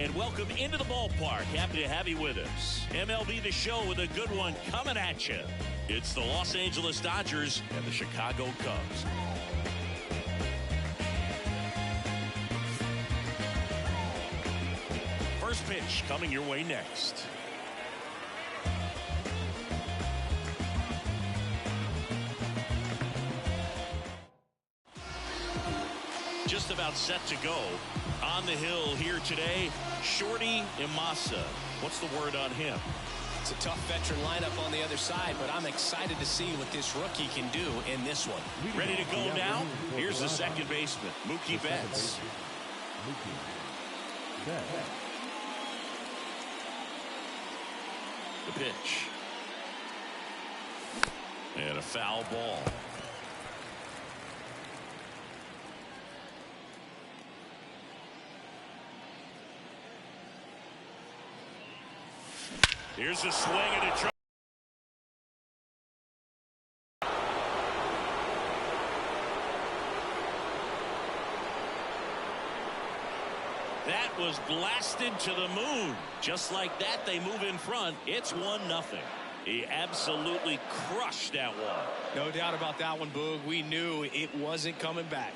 And welcome into the ballpark. Happy to have you with us. MLB The Show with a good one coming at you. It's the Los Angeles Dodgers and the Chicago Cubs. First pitch coming your way next. Just about set to go. On the hill here today, Shorty Imasa. What's the word on him? It's a tough veteran lineup on the other side, but I'm excited to see what this rookie can do in this one. Ready to go now? Here's the second baseman, Mookie Betts. The pitch. And a foul ball. Here's a swing and a try. That was blasted to the moon. Just like that, they move in front. It's 1-0. He absolutely crushed that one. No doubt about that one, Boog. We knew it wasn't coming back.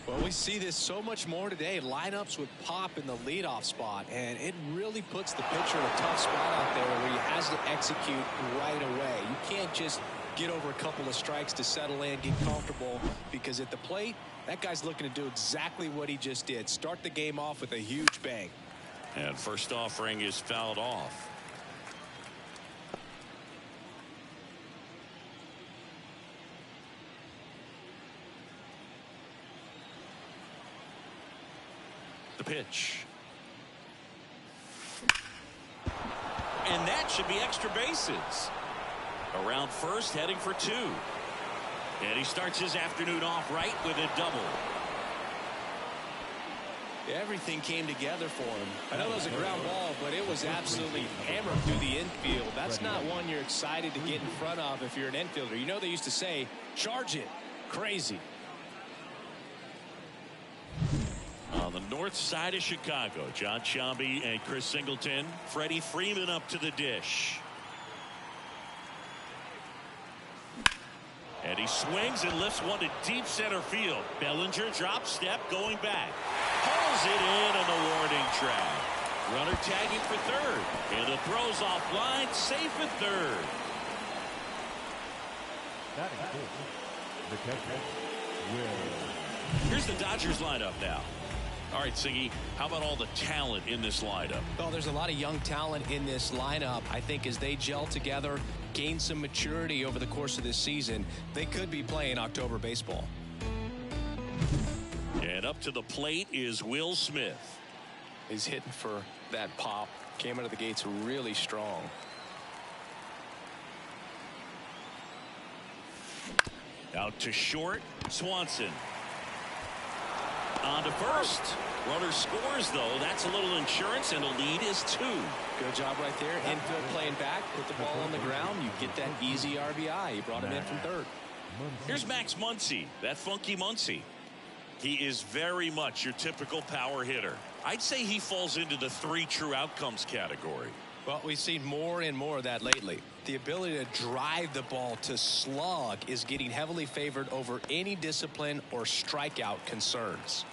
Well, we see this so much more today. Lineups with pop in the leadoff spot, and it really puts the pitcher in a tough spot out there where he has to execute right away. You can't just get over a couple of strikes to settle in, get comfortable, because at the plate, that guy's looking to do exactly what he just did. Start the game off with a huge bang. And first offering is fouled off. The pitch. And that should be extra bases. Around first, heading for 2. And he starts his afternoon off right with a double. Everything came together for him. I know it was a ground ball, but it was absolutely hammered through the infield. That's not one you're excited to get in front of if you're an infielder. You know they used to say, charge it. Crazy. On the north side of Chicago, John Sciambi and Chris Singleton. Freddie Freeman up to the dish. And he swings and lifts one to deep center field. Bellinger drop step going back. Pulls it in on the warning track. Runner tagging for third. And the throw's offline, safe at third. Here's the Dodgers lineup now. All right, Siggy, how about all the talent in this lineup? Well, there's a lot of young talent in this lineup. I think as they gel together, gain some maturity over the course of this season, they could be playing October baseball. And up to the plate is Will Smith. He's hitting for that pop. Came out of the gates really strong. Out to short, Swanson. On to first. Runner scores, though. That's a little insurance, and the lead is 2. Good job right there. Infield playing back. Put the ball on the ground. You get that easy RBI. He brought him in from third. Here's Max Muncy, that funky Muncy. He is very much your typical power hitter. I'd say he falls into the 3 true outcomes category. Well, we've seen more and more of that lately. The ability to drive the ball to slug is getting heavily favored over any discipline or strikeout concerns.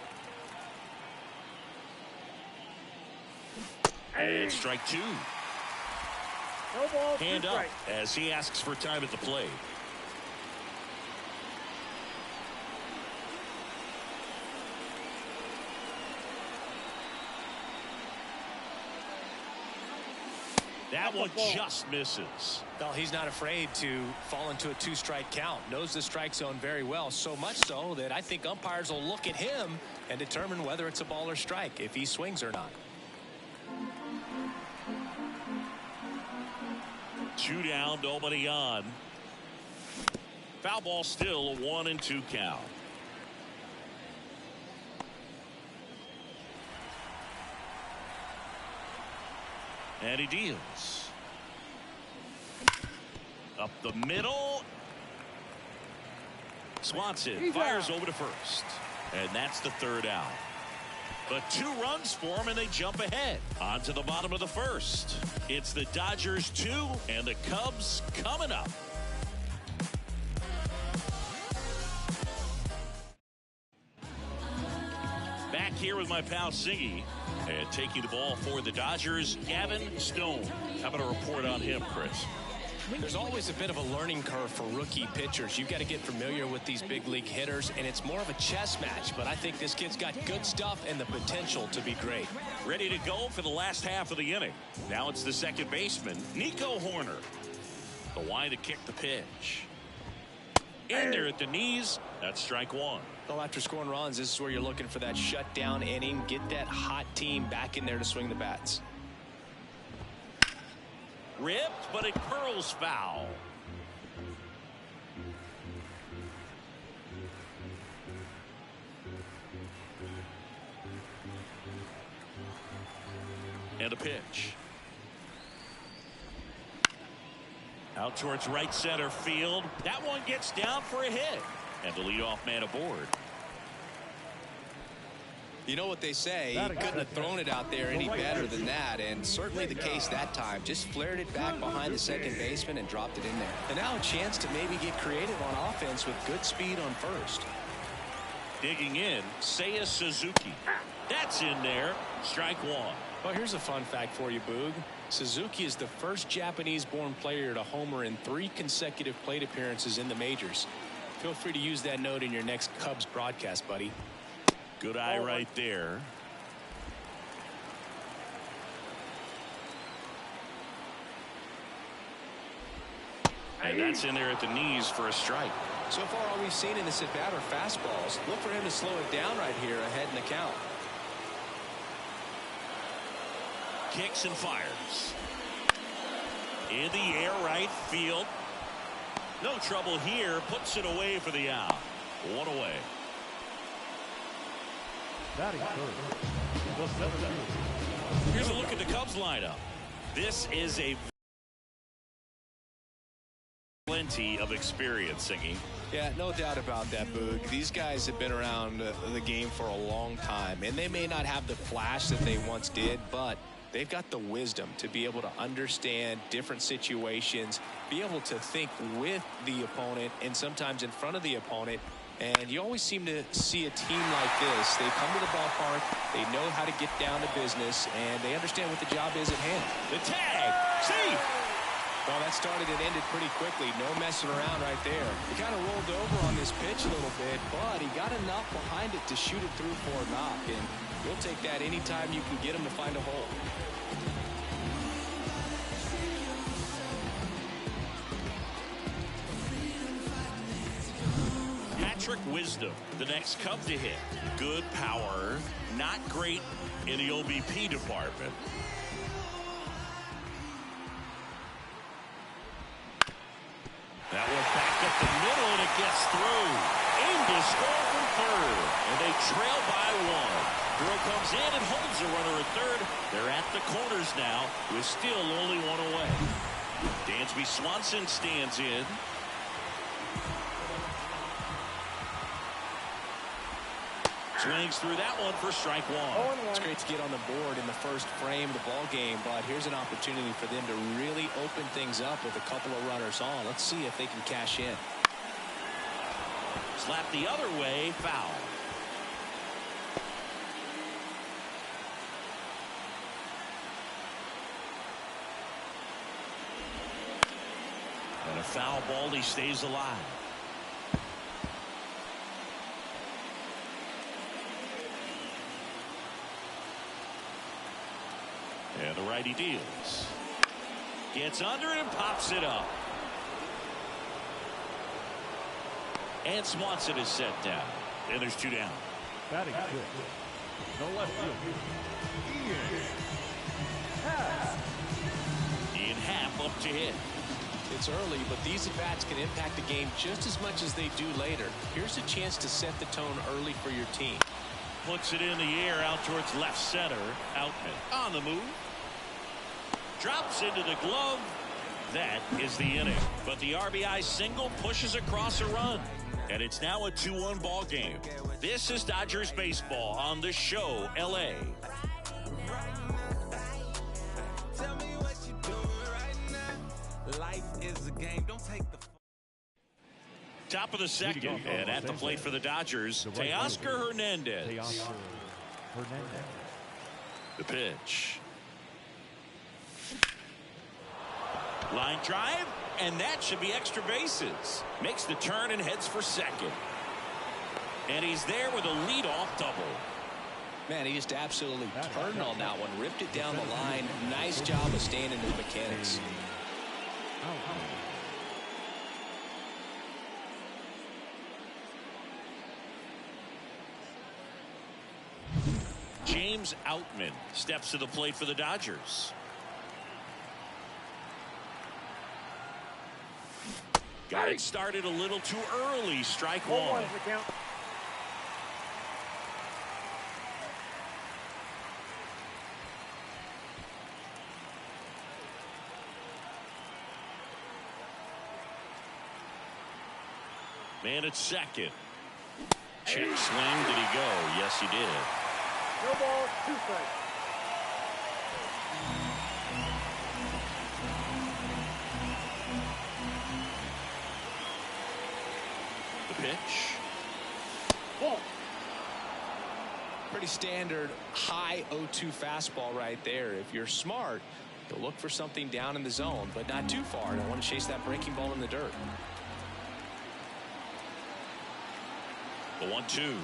And strike 2. No ball, Hand up as he asks for time at the plate. That one just misses. Well, he's not afraid to fall into a 2-strike count. Knows the strike zone very well. So much so that I think umpires will look at him and determine whether it's a ball or strike, if he swings or not. 2 down, nobody on. Foul ball still, a 1-2 count. And he deals. Up the middle. Swanson fires over to first. And that's the third out. But 2 runs for them, and they jump ahead. On to the bottom of the first. It's the Dodgers 2 and the Cubs coming up. Back here with my pal Siggy. And taking the ball for the Dodgers, Gavin Stone. How about a report on him, Chris? There's always a bit of a learning curve for rookie pitchers. You've got to get familiar with these big league hitters, and it's more of a chess match. But I think this kid's got good stuff and the potential to be great. Ready to go for the last half of the inning. Now it's the second baseman, Nico Horner. The line to kick the pitch. In there at the knees. That's strike 1. Well, after scoring runs, this is where you're looking for that shutdown inning. Get that hot team back in there to swing the bats. Ripped, but it curls foul. And a pitch. Out towards right center field. That one gets down for a hit. And the leadoff man aboard. You know what they say, he couldn't have thrown it out there any better than that, and certainly the case that time. Just flared it back behind the second baseman and dropped it in there. And now a chance to maybe get creative on offense with good speed on first. Digging in, Seiya Suzuki. That's in there. Strike 1. Well, here's a fun fact for you, Boog. Suzuki is the first Japanese-born player to homer in 3 consecutive plate appearances in the majors. Feel free to use that note in your next Cubs broadcast, buddy. Good eye right there. And that's in there at the knees for a strike. So far, all we've seen in this at-bat are fastballs. Look for him to slow it down right here ahead in the count. Kicks and fires. In the air, right field. No trouble here. Puts it away for the out. 1 away. Here's a look at the Cubs lineup. This is a plenty of experience, Singy. Yeah, no doubt about that, Boog. These guys have been around the game for a long time, and they may not have the flash that they once did, but they've got the wisdom to be able to understand different situations, be able to think with the opponent and sometimes in front of the opponent. And you always seem to see a team like this. They come to the ballpark, they know how to get down to business, and they understand what the job is at hand. The tag. See? Well, that started and ended pretty quickly. No messing around right there. He kind of rolled over on this pitch a little bit, but he got enough behind it to shoot it through for a knock. And you'll take that anytime you can get him to find a hole. Patrick Wisdom, the next Cub to hit. Good power, not great in the OBP department. That one back up the middle, and it gets through. Aim to score from third, and they trail by 1. Throw comes in and holds the runner at third. They're at the corners now with still only 1 away. Dansby Swanson stands in. Swings through that one for strike 1. It's great to get on the board in the first frame of the ball game, but here's an opportunity for them to really open things up with a couple of runners on. Let's see if they can cash in. Slap the other way, foul. And a foul ball, he stays alive. And the righty deals. Gets under it and pops it up. And Swanson is set down. And there's 2 down. Batting fifth. No left field. Ian Happ up to hit. It's early, but these at-bats can impact the game just as much as they do later. Here's a chance to set the tone early for your team. Puts it in the air out towards left center. Outman on the move. Drops into the glove. That is the inning. But the RBI single pushes across a run. And it's now a 2-1 ball game. This is Dodgers baseball on the show, LA. Life is a game. Don't take the Top of the second, and at the plate for the Dodgers, Teoscar Hernandez. The pitch. Line drive, and that should be extra bases. Makes the turn and heads for second. And he's there with a leadoff double. Man, he just absolutely turned on that one, ripped it down the line. Nice job of staying in his mechanics. James Outman steps to the plate for the Dodgers. Got it started a little too early. Strike one. Man at second. Check swing. Did he go? Yes, he did. No ball, 2 strikes. The pitch. Ball. Pretty standard high 0-2 fastball right there. If you're smart, you'll look for something down in the zone, but not too far. Don't want to chase that breaking ball in the dirt. The 1-2.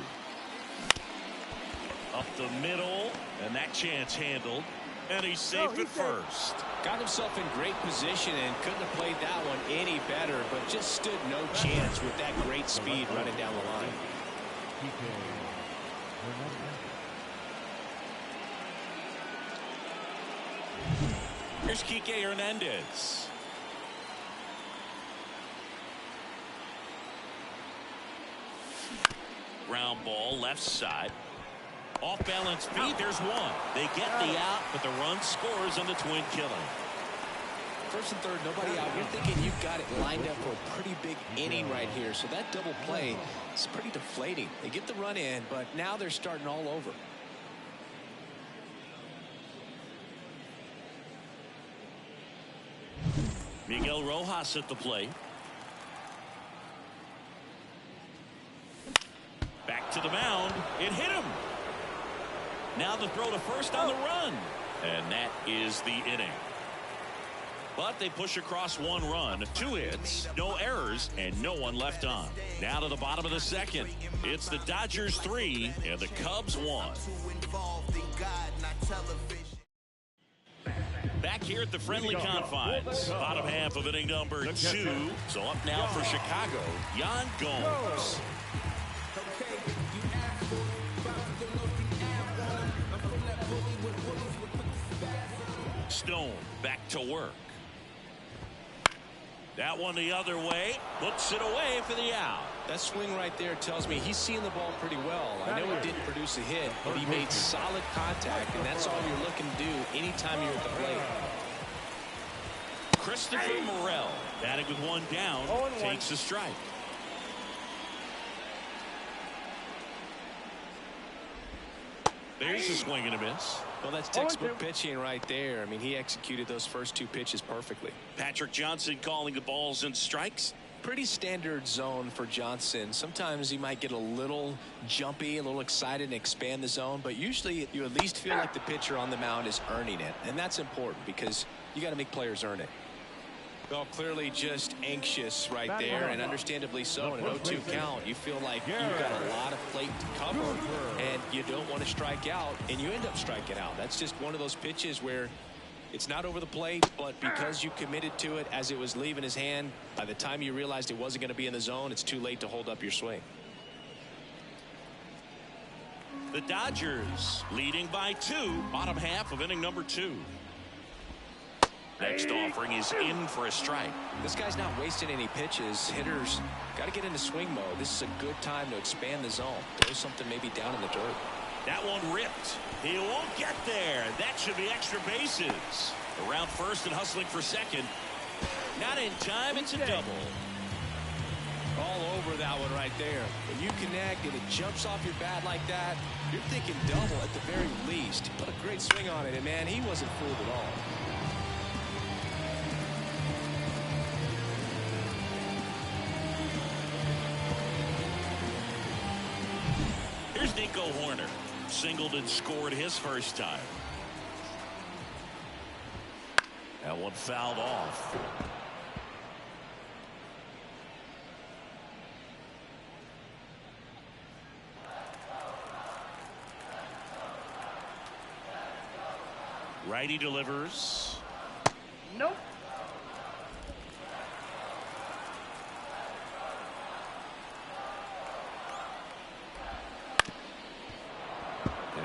Up the middle, and that chance handled, and he's safe at first. Got himself in great position and couldn't have played that one any better, but just stood no chance with that great speed running down the line. Here's Kike Hernandez. Ground ball, left side. Off balance feet, there's one. They get the out, but the run scores on the twin killing. First and third, nobody out. You're thinking you've got it lined up for a pretty big inning right here. So that double play is pretty deflating. They get the run in, but now they're starting all over. Miguel Rojas at the plate. Back to the mound. It hit him. Now the throw to first on the run. And that is the inning. But they push across 1 run, 2 hits, no errors, and no one left on. Now to the bottom of the second. It's the Dodgers 3 and the Cubs 1. Back here at the Friendly Confines. Bottom half of inning number 2. So up now for Chicago, Yan Gomes. Stone back to work. That one the other way, puts it away for the out. That swing right there tells me he's seeing the ball pretty well. I know he didn't produce a hit, but he made solid contact, and that's all you're looking to do anytime you're at the plate. Christopher Morel, batting with 1 down, takes a strike. There's a swing and a miss. Well, that's textbook pitching right there. I mean, he executed those first 2 pitches perfectly. Patrick Johnson calling the balls and strikes. Pretty standard zone for Johnson. Sometimes he might get a little jumpy, a little excited and expand the zone, but usually you at least feel like the pitcher on the mound is earning it, and that's important because you got to make players earn it. Well, clearly just anxious right there, and understandably so. In an 0-2 count, you feel like you've got a lot of plate to cover, and you don't want to strike out, and you end up striking out. That's just one of those pitches where it's not over the plate, but because you committed to it as it was leaving his hand, by the time you realized it wasn't going to be in the zone, it's too late to hold up your swing. The Dodgers leading by 2, bottom half of inning number 2. Next offering is in for a strike. This guy's not wasting any pitches. Hitters got to get into swing mode. This is a good time to expand the zone. Throw something maybe down in the dirt. That one ripped. He won't get there. That should be extra bases. Around first and hustling for second. Not in time. It's a double. All over that one right there. When you connect and it jumps off your bat like that, you're thinking double at the very least. He put a great swing on it, and man, he wasn't fooled at all. Here's Nico Horner. Singled and scored his first time. That one fouled off. Righty delivers. Nope.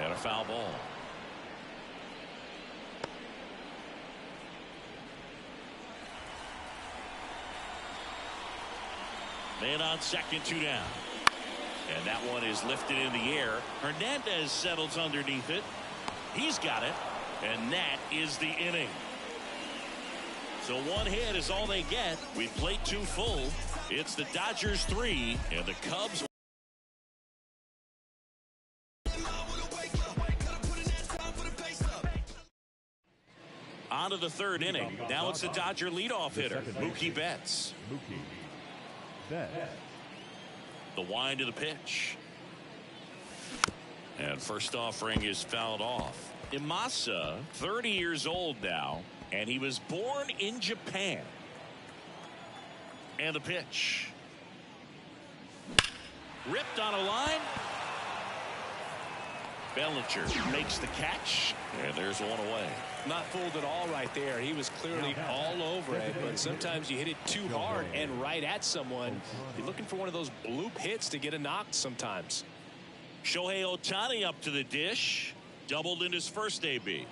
And a foul ball. Man on second, 2 down. And that one is lifted in the air. Hernandez settles underneath it. He's got it. And that is the inning. So 1 hit is all they get. We've played 2 full. It's the Dodgers 3 and the Cubs. On to the 3rd inning. Now it's the Dodger leadoff hitter, Mookie Betts. Mookie Betts. The wind of the pitch. And first offering is fouled off. Imasa, 30 years old now, and he was born in Japan. And the pitch. Ripped on a line. Bellinger makes the catch, and there's one away. Not fooled at all right there. He was clearly all over it, but sometimes you hit it too hard and right at someone. You're looking for one of those bloop hits to get a knock sometimes. Shohei Ohtani up to the dish. Doubled in his first AB.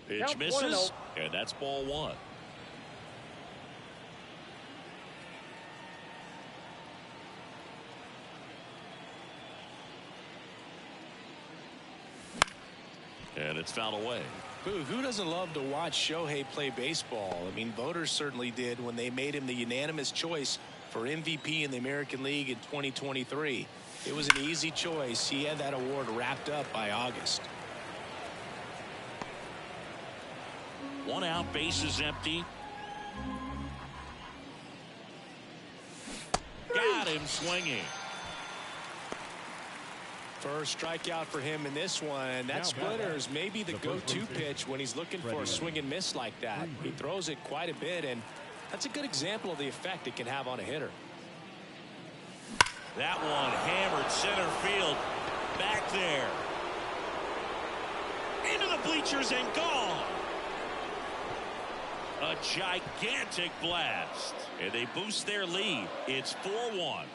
Pitch misses, and that's ball 1. And it's fouled away. Who doesn't love to watch Shohei play baseball? I mean, voters certainly did when they made him the unanimous choice for MVP in the American League in 2023. It was an easy choice. He had that award wrapped up by August. 1 out, bases empty. Got him swinging. First strikeout for him in this one. That splitter is maybe the go-to pitch when he's looking for a swing and miss like that. He throws it quite a bit, and that's a good example of the effect it can have on a hitter. That one hammered center field. Back there. Into the bleachers and gone. A gigantic blast. And they boost their lead. It's 4-1.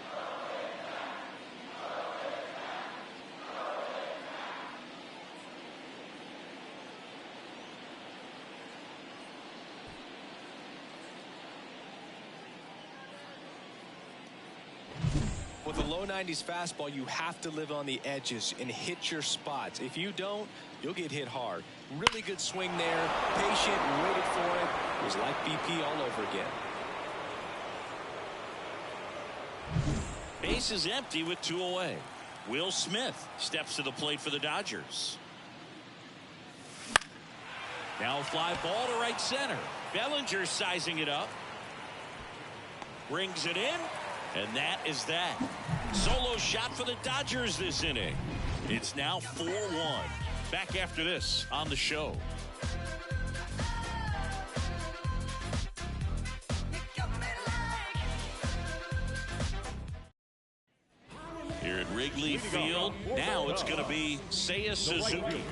With a low 90s fastball, you have to live on the edges and hit your spots. If you don't, you'll get hit hard. Really good swing there. Patient, waited for it. It was like BP all over again. Base is empty with 2 away. Will Smith steps to the plate for the Dodgers. Now a fly ball to right center. Bellinger sizing it up. Brings it in. And that is that. Solo shot for the Dodgers this inning. It's now 4-1. Back after this on the show. Here at Wrigley Field, now it's going to be Seiya Suzuki.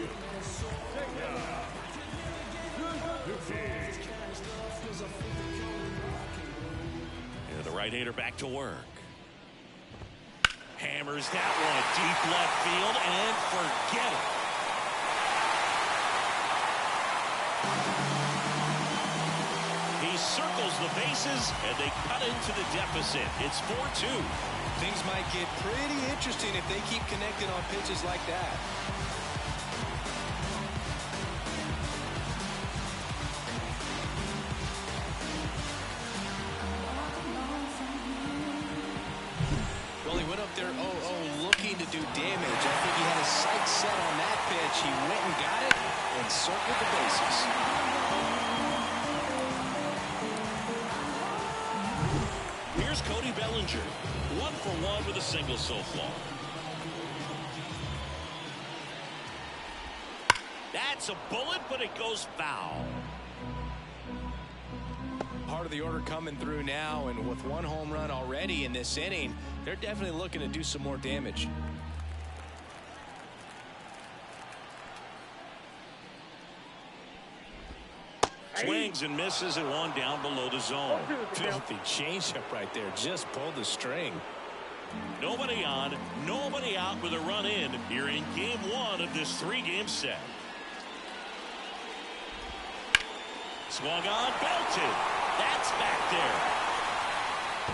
And the right-hander back to work. Hammers that one deep left field and forget it. He circles the bases and they cut into the deficit. It's 4-2. Things might get pretty interesting if they keep connecting on pitches like that. damage. I think he had his sights set on that pitch. He went and got it and circled the bases. Here's Cody Bellinger. 1 for 1 with a single so far. That's a bullet, but it goes foul. Part of the order coming through now, and with 1 home run already in this inning, they're definitely looking to do some more damage. Swings and misses at 1 down below the zone. Filthy changeup right there. Just pulled the string. Nobody on, nobody out with a run in here in game 1 of this 3-game set. Swung on, belted. That's back there.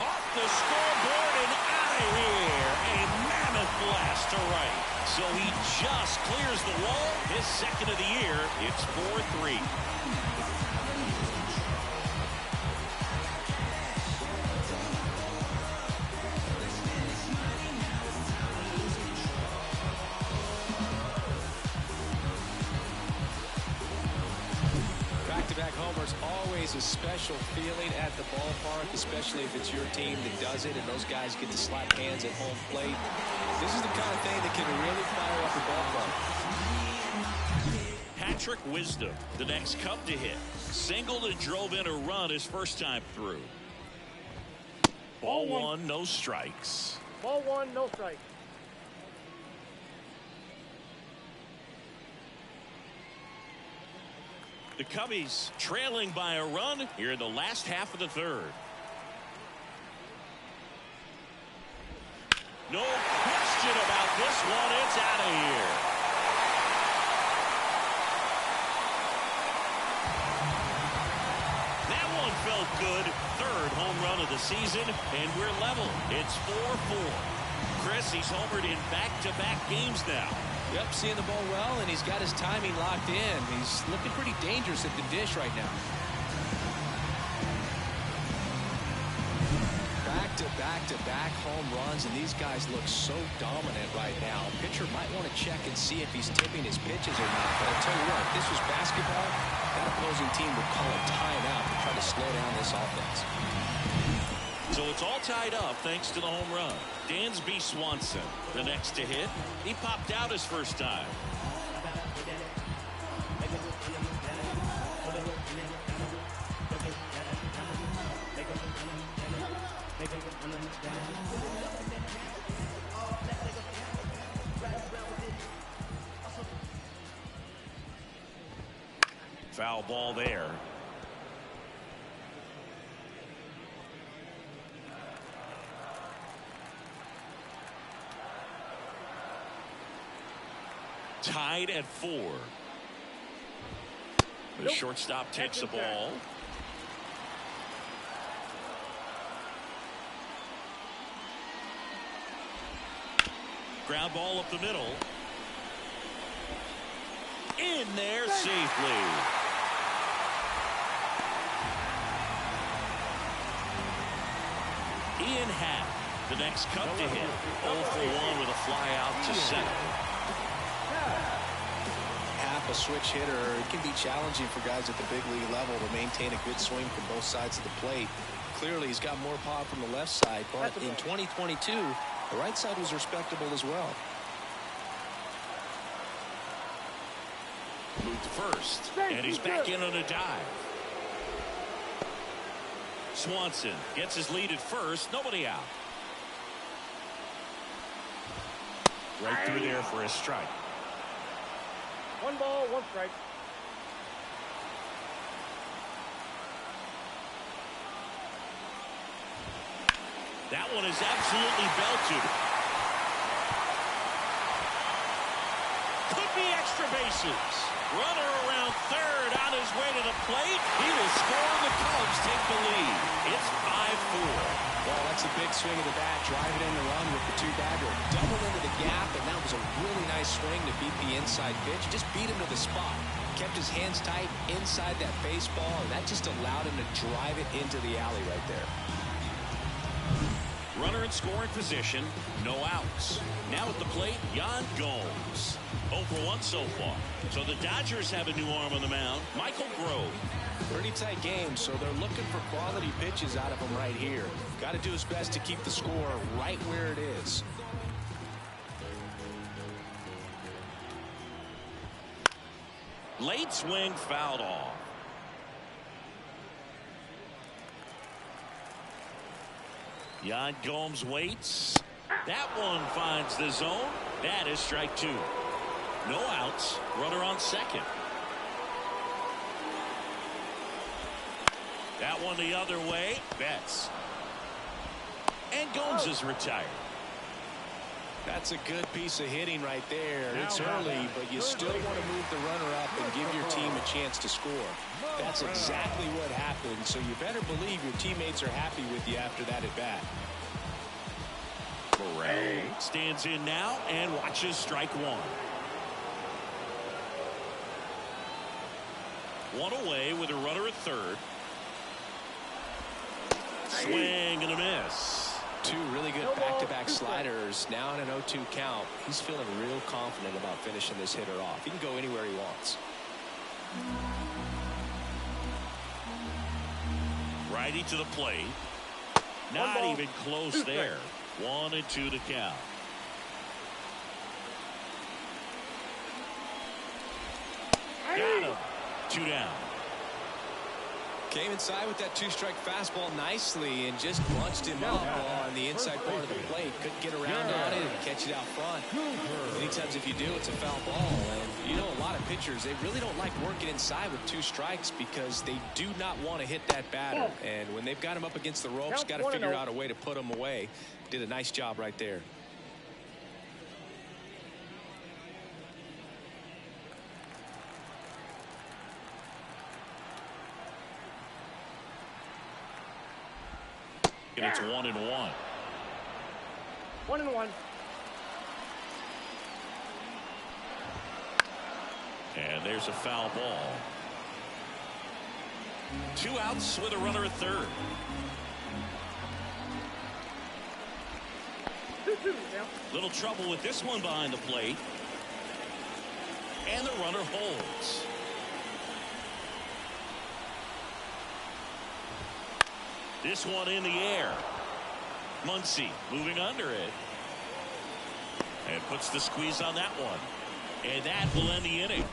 Off the scoreboard and out of here. A mammoth blast to right. So he just clears the wall. His second of the year. It's 4-3. Back-to-back homers, always a special feeling at the ballpark, especially if it's your team that does it and those guys get to slap hands at home plate. This is the kind of thing that can really fire up the ballpark. Patrick Wisdom, the next Cub to hit. Singled and drove in a run his first time through. Ball 1, no strikes. Ball 1, no strike. The Cubbies trailing by a run here in the last half of the 3rd. No question about this one. It's out of here. That one felt good. 3rd home run of the season, and we're level. It's 4-4. Chris, he's homered in back-to-back games now. Yep, seeing the ball well, and he's got his timing locked in. He's looking pretty dangerous at the dish right now. Back-to-back home runs, and these guys look so dominant right now. Pitcher might want to check and see if he's tipping his pitches or not. But I'll tell you what, if this was basketball, that opposing team would call a timeout to try to slow down this offense. So it's all tied up thanks to the home run. Dansby Swanson, the next to hit. He popped out his first time. Foul ball there. Tied at 4. The shortstop takes the ball. Ground ball up the middle. In there safely. Ian Happ, the next Cub to hit. 0 for 1 with a fly out to center. Happ, a switch hitter, it can be challenging for guys at the big league level to maintain a good swing from both sides of the plate. Clearly, he's got more pop from the left side, but in 2022, the right side was respectable as well. Moved first, and he's back in on a dive. Swanson gets his lead at first, nobody out. Right through there for a strike. 1 ball, 1 strike. That one is absolutely belted. Could be extra bases. Runner around 3rd on his way to the plate. He will score. The Cubs take the lead. It's 5-4. Well, that's a big swing of the bat, driving in the run with the 2-bagger. Doubled into the gap, and that was a really nice swing to beat the inside pitch. Just beat him to the spot. Kept his hands tight inside that baseball, and that just allowed him to drive it into the alley right there. Runner in scoring position. No outs. Now at the plate, Yan Gomes. 0 for 1 so far. So the Dodgers have a new arm on the mound, Michael Grove. Pretty tight game, so they're looking for quality pitches out of him right here. Got to do his best to keep the score right where it is. Late swing fouled off. Yan Gomes waits. That one finds the zone. That is strike 2. No outs. Runner on second. That one the other way. Betts. And Gomes is retired. That's a good piece of hitting right there. It's early, but you still want to move the runner up and give your team a chance to score. That's exactly what happened, so you better believe your teammates are happy with you after that at bat. Burrell stands in now and watches strike 1. One away with a runner at third. Swing and a miss. Two really good back-to-back sliders. Now in an 0-2 count. He's feeling real confident about finishing this hitter off. He can go anywhere he wants. Righty to the plate. Not even close there. 1-2 to count. Got him. 2 down. Came inside with that 2-strike fastball nicely and just bunched him up on the inside part of the plate. Couldn't get around on it and catch it out front. Many times if you do, it's a foul ball. And you know, a lot of pitchers, they really don't like working inside with 2 strikes because they do not want to hit that batter. And when they've got him up against the ropes, got to figure out a way to put him away. Did a nice job right there. And it's 1-1. 1-1. And there's a foul ball. 2 outs with a runner at third. 2-2. Little trouble with this one behind the plate. And the runner holds. This one in the air. Muncy moving under it. And puts the squeeze on that one. And that will end the inning.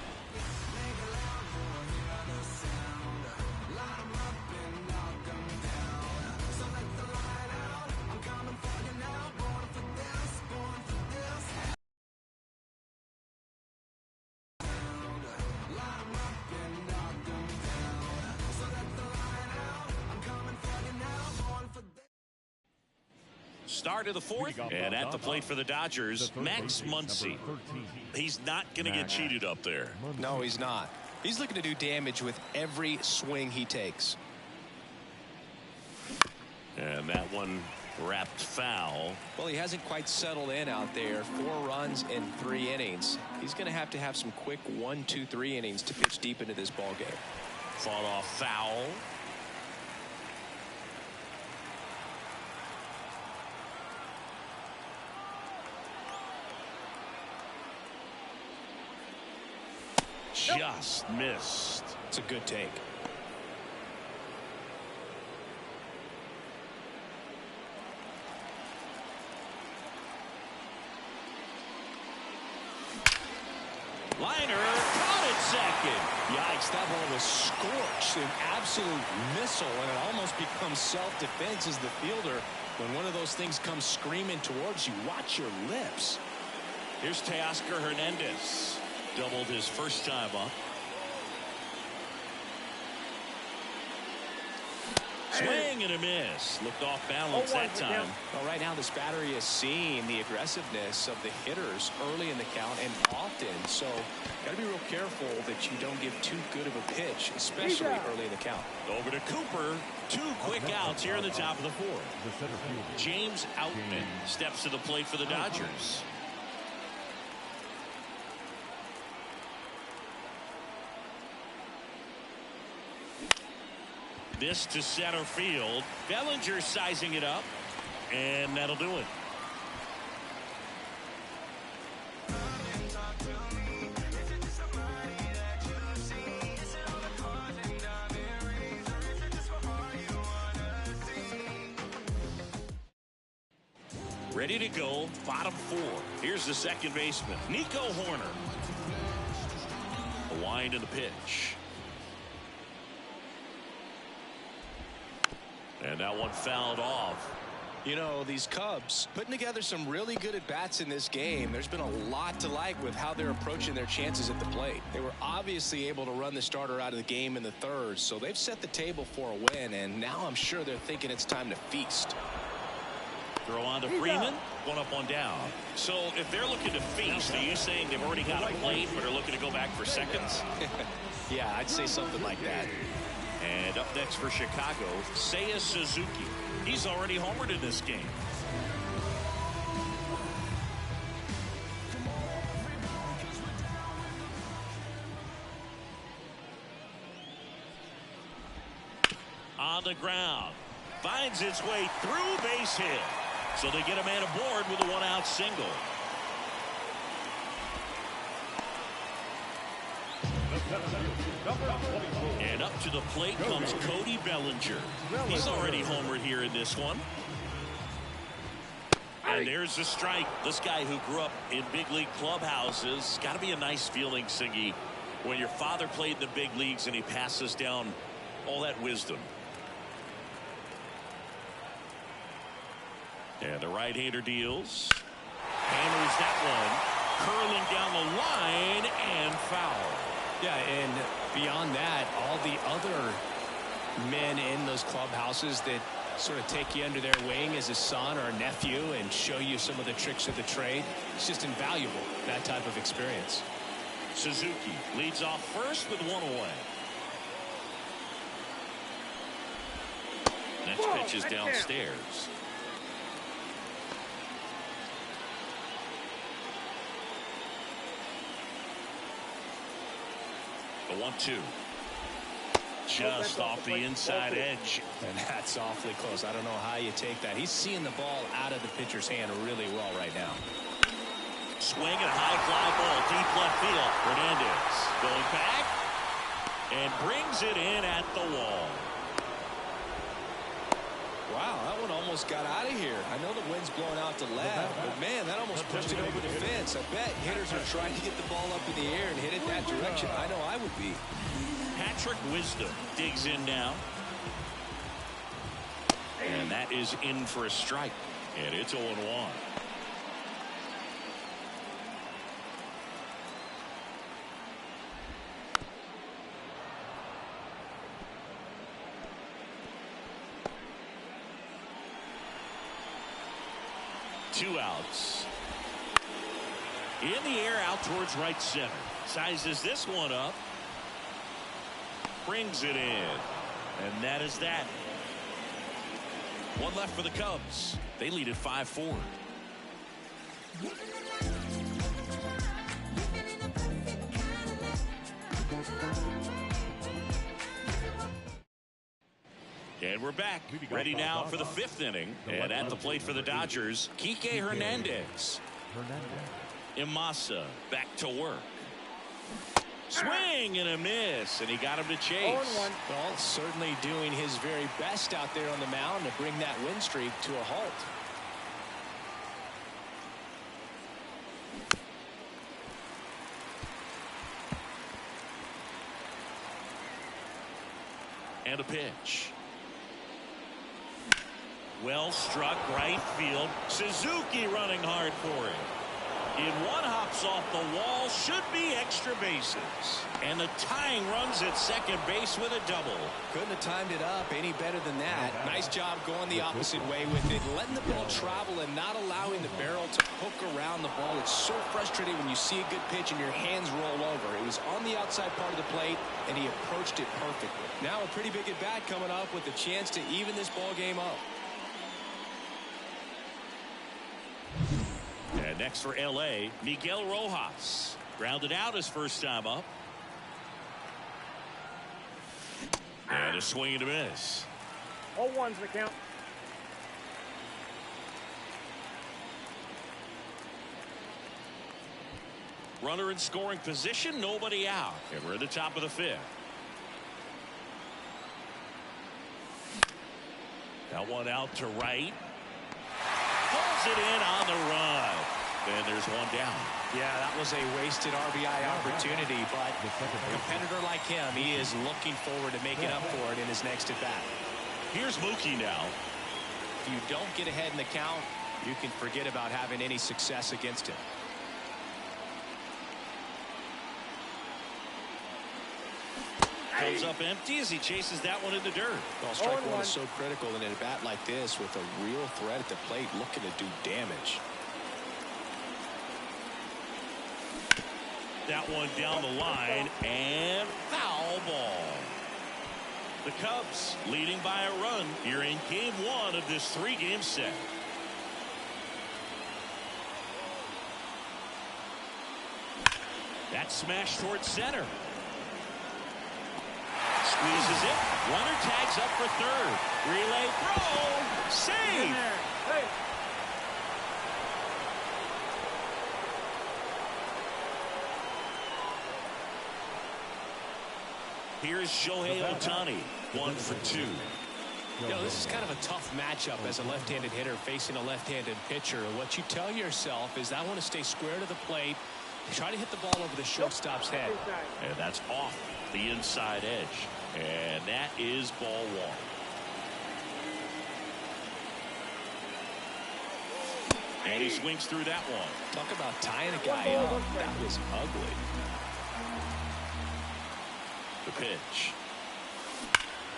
Start of the 4th, and at the plate for the Dodgers, Max Muncy. He's not going to get cheated up there. No, he's not. He's looking to do damage with every swing he takes. And that one wrapped foul. Well, he hasn't quite settled in out there. 4 runs in 3 innings. He's going to have some quick 1, 2, 3 innings to pitch deep into this ball game. Fought off foul. Just missed. It's a good take. Liner caught at second. Yikes, that ball was scorched, an absolute missile, and it almost becomes self-defense as the fielder. When one of those things comes screaming towards you, watch your lips. Here's Teoscar Hernandez. Doubled his first time up. Swing and a miss. Looked off balance that time. Well, right now this battery is seeing the aggressiveness of the hitters early in the count and often. So got to be real careful that you don't give too good of a pitch, especially early in the count. Over to Cooper. 2 quick outs here in the top of the 4th. James Outman steps to the plate for the Dodgers. This to center field. Bellinger sizing it up. and that'll do it. Ready to go, bottom 4. Here's the second baseman, Nico Horner. A wind in the pitch. And that one fouled off. You know, these Cubs putting together some really good at-bats in this game. There's been a lot to like with how they're approaching their chances at the plate. They were obviously able to run the starter out of the game in the third, so they've set the table for a win, and now I'm sure they're thinking it's time to feast. Throw on to Freeman. One up, one down. So if they're looking to feast, are you saying they've already got a plate but are looking to go back for seconds? Yeah, I'd say something like that. And up next for Chicago, Seiya Suzuki. He's already homered in this game. On the ground. Finds its way through, base hit. So they get a man aboard with a one-out single. And up to the plate comes Cody Bellinger. He's already homered here in this one. And there's the strike. This guy who grew up in big league clubhouses. Got to be a nice feeling, Siggy, when your father played in the big leagues and he passes down all that wisdom. And the right-hander deals. Hammers that one. Curling down the line and foul. Yeah, and beyond that, all the other men in those clubhouses that sort of take you under their wing as a son or a nephew and show you some of the tricks of the trade. It's just invaluable, that type of experience. Suzuki leads off first with one away. Next pitch is downstairs. The 1-2. Just off the inside edge. And that's awfully close. I don't know how you take that. He's seeing the ball out of the pitcher's hand really well right now. Swing and a high fly ball deep left field. Hernandez going back and brings it in at the wall. Wow, that one almost got out of here. I know the wind's blowing out to left, but man, that almost pushed it over the fence. I bet hitters are trying to get the ball up in the air and hit it that direction. I know I would be. Patrick Wisdom digs in now. And that is in for a strike. And it's 0-1. Two outs. In the air out towards right center. Sizes this one up. Brings it in. And that is that. One left for the Cubs. They lead at 5-4. And we're back. Ready now for the 5th inning. And at the plate for the Dodgers, Kike Hernandez. Imasa back to work. Swing and a miss, and he got him to chase. 0-1. Well, certainly doing his very best out there on the mound to bring that win streak to a halt. And a pitch. Well struck right field. Suzuki running hard for it. In one hops off the wall, should be extra bases. And the tying runs at second base with a double. Couldn't have timed it up any better than that. Nice job going the opposite way with it, letting the ball travel and not allowing the barrel to hook around the ball. It's so frustrating when you see a good pitch and your hands roll over. It was on the outside part of the plate, and he approached it perfectly. Now a pretty big at bat coming up with a chance to even this ball game up. And next for L.A., Miguel Rojas. Grounded out his first time up. And a swing and a miss. 0-1's the count. Runner in scoring position, nobody out. And we're at the top of the 5th. That one out to right. Pulls it in on the run. And there's one down. Yeah, that was a wasted RBI opportunity, but a competitor like him, he is looking forward to making up for it in his next at-bat. Here's Mookie now. If you don't get ahead in the count, you can forget about having any success against him. Comes up empty as he chases that one in the dirt. Well, strike one is so critical in a bat like this with a real threat at the plate looking to do damage. That one down the line and foul ball. The Cubs leading by a run here in game 1 of this 3-game set. That's smashed towards center. Squeezes it. Runner tags up for third. Relay throw. Save. Hey. Here's Shohei Ohtani, 1 for 2. You know, this is kind of a tough matchup as a left-handed hitter facing a left-handed pitcher. What you tell yourself is I want to stay square to the plate, try to hit the ball over the shortstop's head. And that's off the inside edge. And that is ball 1. And he swings through that one. Talk about tying a guy up. That was ugly. The pitch.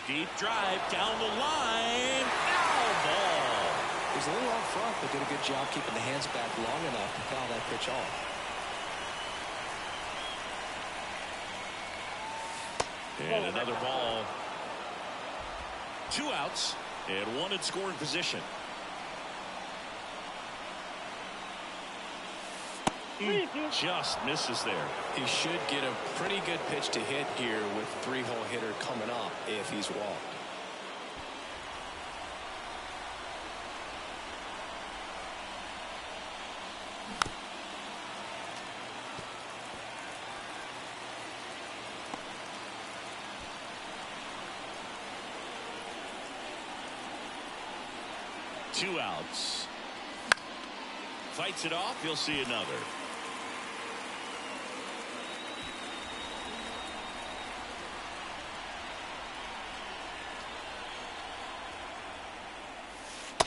Deep drive down the line. Foul ball. He was a little out front, but did a good job keeping the hands back long enough to foul that pitch off. And another ball. 2 outs and 1 in scoring position. He just misses there. He should get a pretty good pitch to hit here with 3-hole hitter coming up if he's walked. Two outs. Fights it off. You'll see another.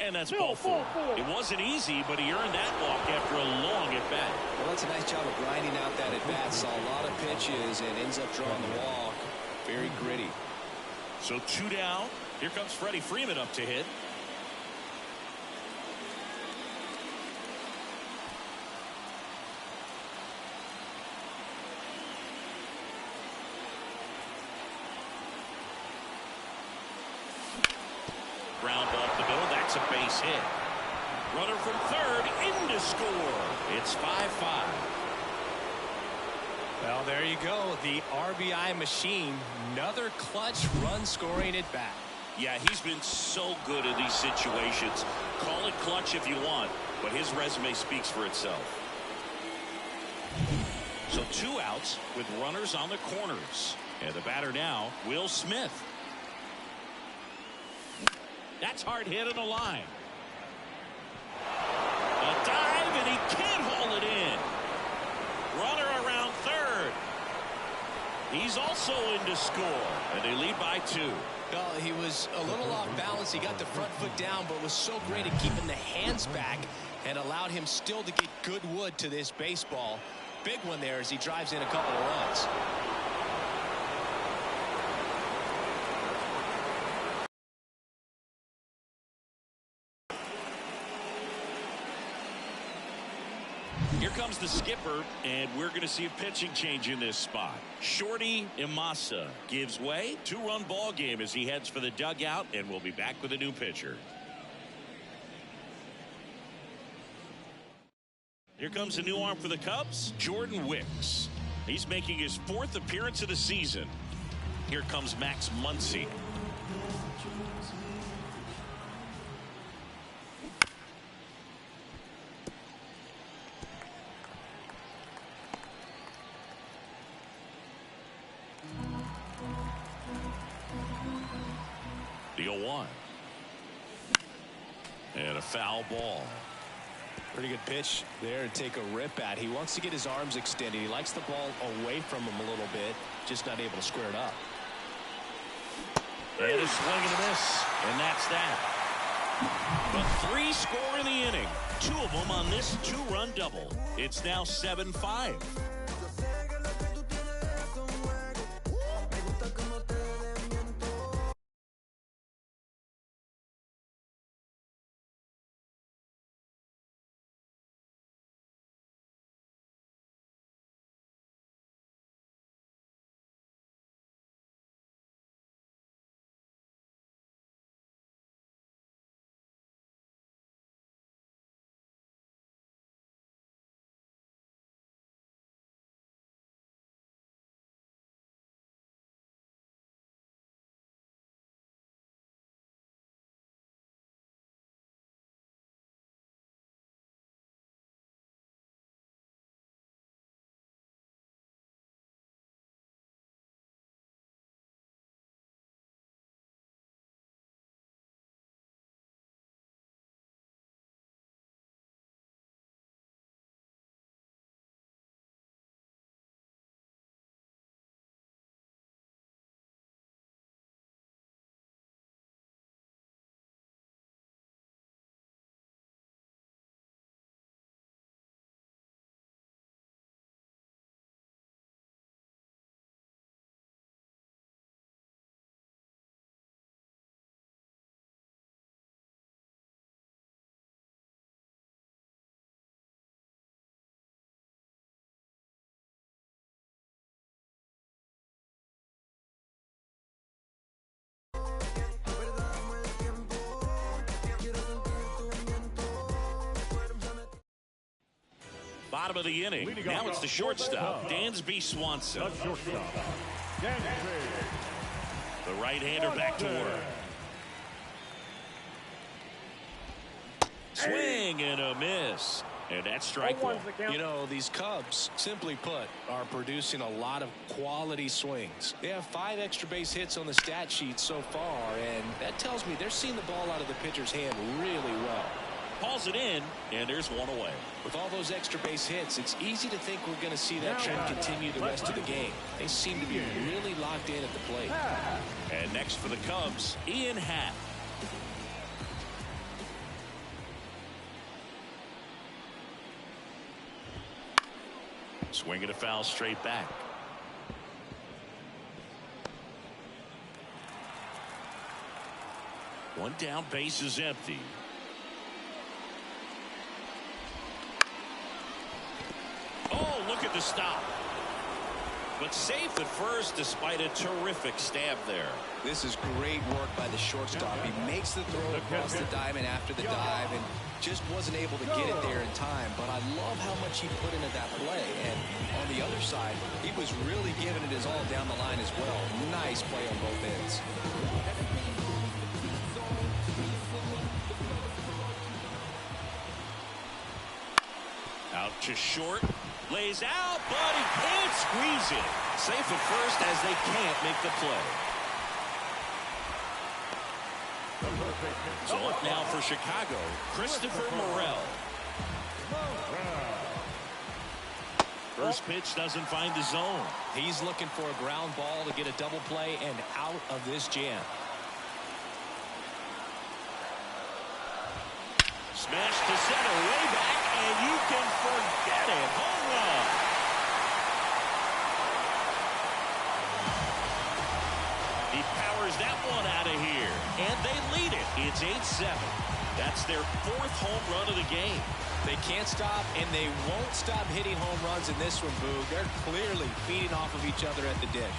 And that's ball 4. It wasn't easy, but he earned that walk after a long at-bat. Well, that's a nice job of grinding out that at-bat. Saw a lot of pitches and ends up drawing the walk. Very gritty. So 2 down. Here comes Freddie Freeman up to hit. Ground off the middle. That's a base hit. Runner from third in to score. It's 5-5. Well, there you go. The RBI machine. Another clutch run scoring at bat. Yeah, he's been so good in these situations. Call it clutch if you want, but his resume speaks for itself. So 2 outs with runners on the corners. And the batter now, Will Smith. That's hard hit on the line. A dive, and he can't haul it in. Runner around third. He's also in to score, and they lead by 2. Well, he was a little off balance. He got the front foot down, but was so great at keeping the hands back and allowed him still to get good wood to this baseball. Big one there as he drives in a couple of runs. Here comes the skipper, and we're going to see a pitching change in this spot. Shorty Imasa gives way. 2-run ball game as he heads for the dugout, and we'll be back with a new pitcher. Here comes a new arm for the Cubs, Jordan Wicks. He's making his 4th appearance of the season. Here comes Max Muncy. The 0-1. And a foul ball. Pretty good pitch there to take a rip at. He wants to get his arms extended. He likes the ball away from him a little bit, just not able to square it up. And a swing and a miss, and that's that. The 3 score in the inning. 2 of them on this 2-run double. It's now 7-5. Bottom of the inning. Now it's the shortstop, Dansby Swanson. The shortstop, Dansby. The right-hander back to work. Swing and a miss. And that's strike one. You know, these Cubs, simply put, are producing a lot of quality swings. They have 5 extra base hits on the stat sheet so far, and that tells me they're seeing the ball out of the pitcher's hand really well. Calls it in, and there's one away. With all those extra base hits, it's easy to think we're going to see that trend continue the rest of the game. They seem to be really locked in at the plate. And next for the Cubs, Ian Happ. Swing and a foul straight back. One down, base is empty. Oh, look at the stop. But safe at first despite a terrific stab there. This is great work by the shortstop. He makes the throw across the diamond after the dive and just wasn't able to get it there in time. But I love how much he put into that play. And on the other side, he was really giving it his all down the line as well. Nice play on both ends. Out to short. Lays out, but he can't squeeze it. Safe at first as they can't make the play. So up now for Chicago, Christopher Morel. First pitch doesn't find the zone. He's looking for a ground ball to get a double play and out of this jam. Smash to center, way back, and you can forget it. Home run. He powers that one out of here, and they lead it. It's 8-7. That's their 4th home run of the game. They can't stop, and they won't stop hitting home runs in this one, Boog. They're clearly feeding off of each other at the dish.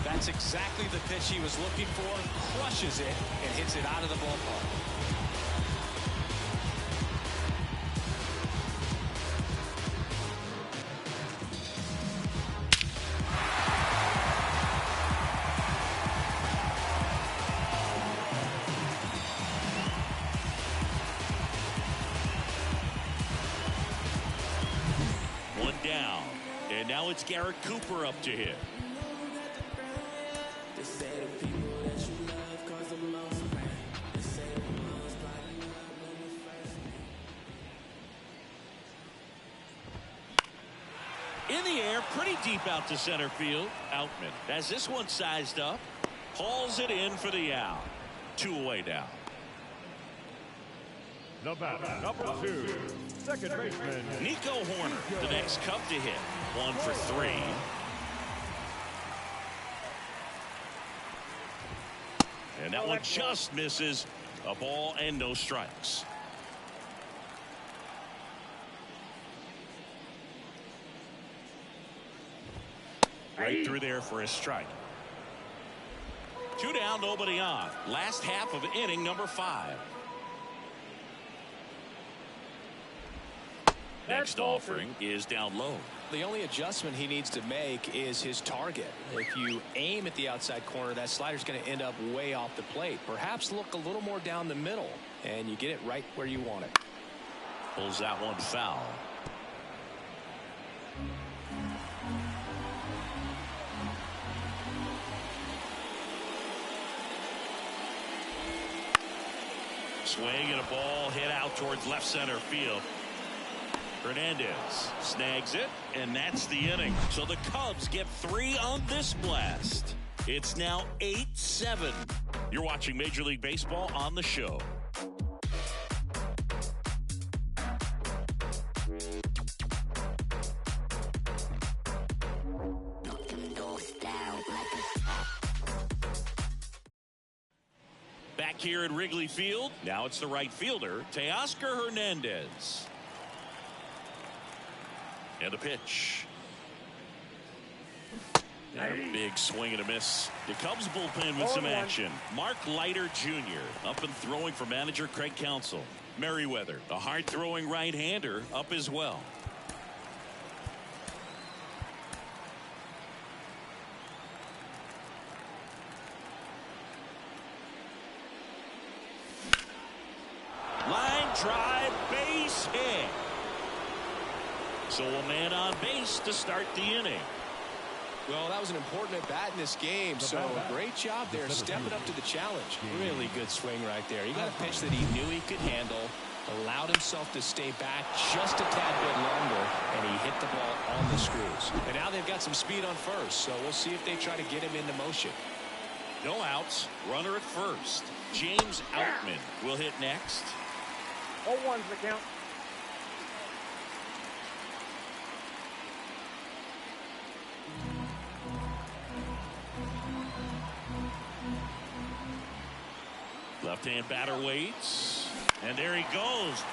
That's exactly the pitch he was looking for. Crushes it and hits it out of the ballpark. Now it's Garrett Cooper up to hit. In the air, pretty deep out to center field. Outman has this one sized up. Hauls it in for the out. 2 away now. The batter, number 2, second baseman Nico Horner, the next Cub to hit. 1 for 3. And that one just misses. A ball and no strikes. Right through there for a strike. 2 down, nobody on. Last half of inning number 5. Next offering is down low. The only adjustment he needs to make is his target. If you aim at the outside corner, that slider's going to end up way off the plate. Perhaps look a little more down the middle, and you get it right where you want it. Pulls that one foul. Swing and a ball hit out towards left center field. Hernandez snags it, and that's the inning. So the Cubs get 3 on this blast. It's now 8-7. You're watching Major League Baseball on the show. Back here at Wrigley Field, now it's the right fielder, Teoscar Hernandez. And the pitch. And a big swing and a miss. The Cubs bullpen with some action. Mark Leiter Jr. up and throwing for manager Craig Counsell. Merriweather, the hard-throwing right-hander, up as well. Line drive, base hit. So a man on base to start the inning. Well, that was an important at-bat in this game, so great job there stepping up to the challenge. Really good swing right there. He got a pitch that he knew he could handle, allowed himself to stay back just a tad bit longer, and he hit the ball on the screws. And now they've got some speed on first, so we'll see if they try to get him into motion. No outs, runner at first. James Outman will hit next. 0-1's the count. Left-hand batter waits. And there he goes.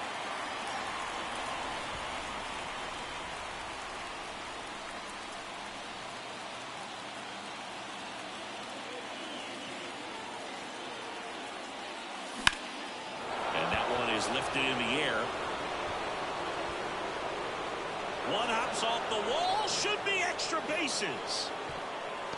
And that one is lifted in the air. One hops off the wall. Should be extra bases.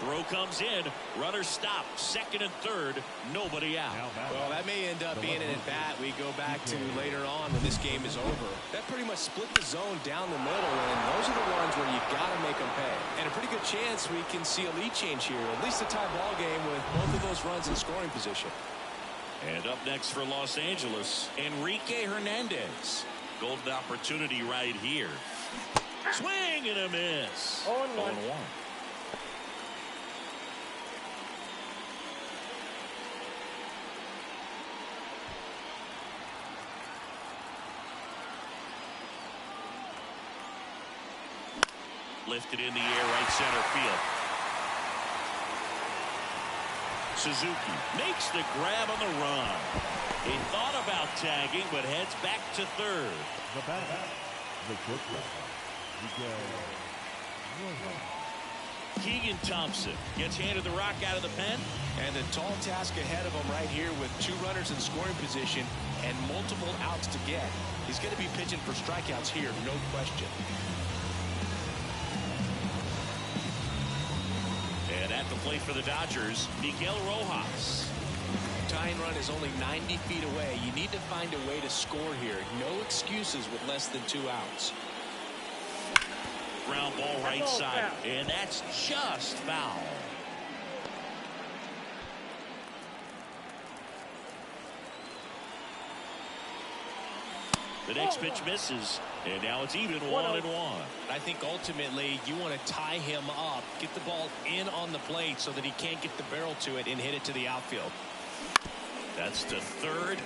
Throw comes in. Runner stopped. Second and third. Nobody out. Well, that may end up being an at-bat we go back to later on when this game is over. That pretty much split the zone down the middle, and those are the ones where you got to make them pay. And a pretty good chance we can see a lead change here, at least a tie ball game with both of those runs in scoring position. And up next for Los Angeles, Enrique Hernandez. Golden opportunity right here. Swing and a miss. 0-1. Lifted in the air, right center field. Suzuki makes the grab on the run. He thought about tagging, but heads back to third. The batter, the Keegan Thompson gets handed the rock out of the pen. And the tall task ahead of him right here with 2 runners in scoring position and multiple outs to get. He's going to be pitching for strikeouts here, no question. And at the plate for the Dodgers, Miguel Rojas. Tying run is only 90 feet away. You need to find a way to score here. No excuses with less than 2 outs. Ground ball right side, and that's just foul. The next pitch misses, and now it's even 1-1. I think ultimately you want to tie him up, get the ball in on the plate so that he can't get the barrel to it and hit it to the outfield. That's to third.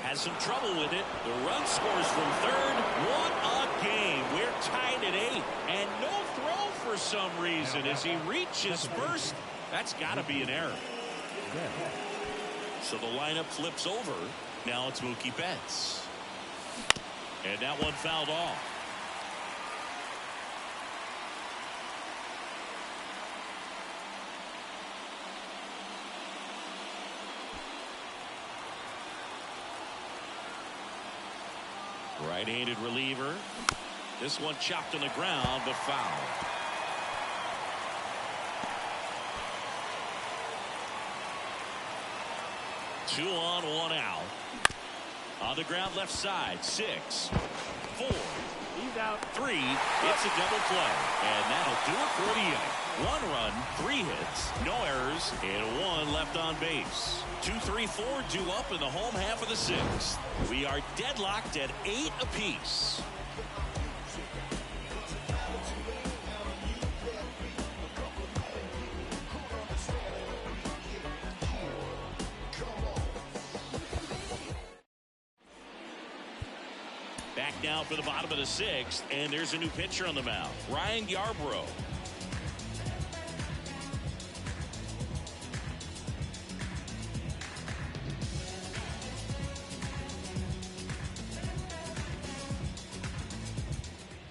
Has some trouble with it. The run scores from third. What a game. We're tied at 8. And no throw for some reason as he reaches first. That's got to be an error. So the lineup flips over. Now it's Mookie Betts. And that one fouled off. Right-handed reliever. This one chopped on the ground, but foul. Two on, one out. On the ground left side. 6, 4, He's out. 3. It's a double play. And that'll do it for the inning. 1 run, 3 hits, no errors, and 1 left on base. 2, 3, 4 due up in the home half of the 6th. We are deadlocked at 8 apiece. Back now for the bottom of the 6th, and there's a new pitcher on the mound, Ryan Yarbrough.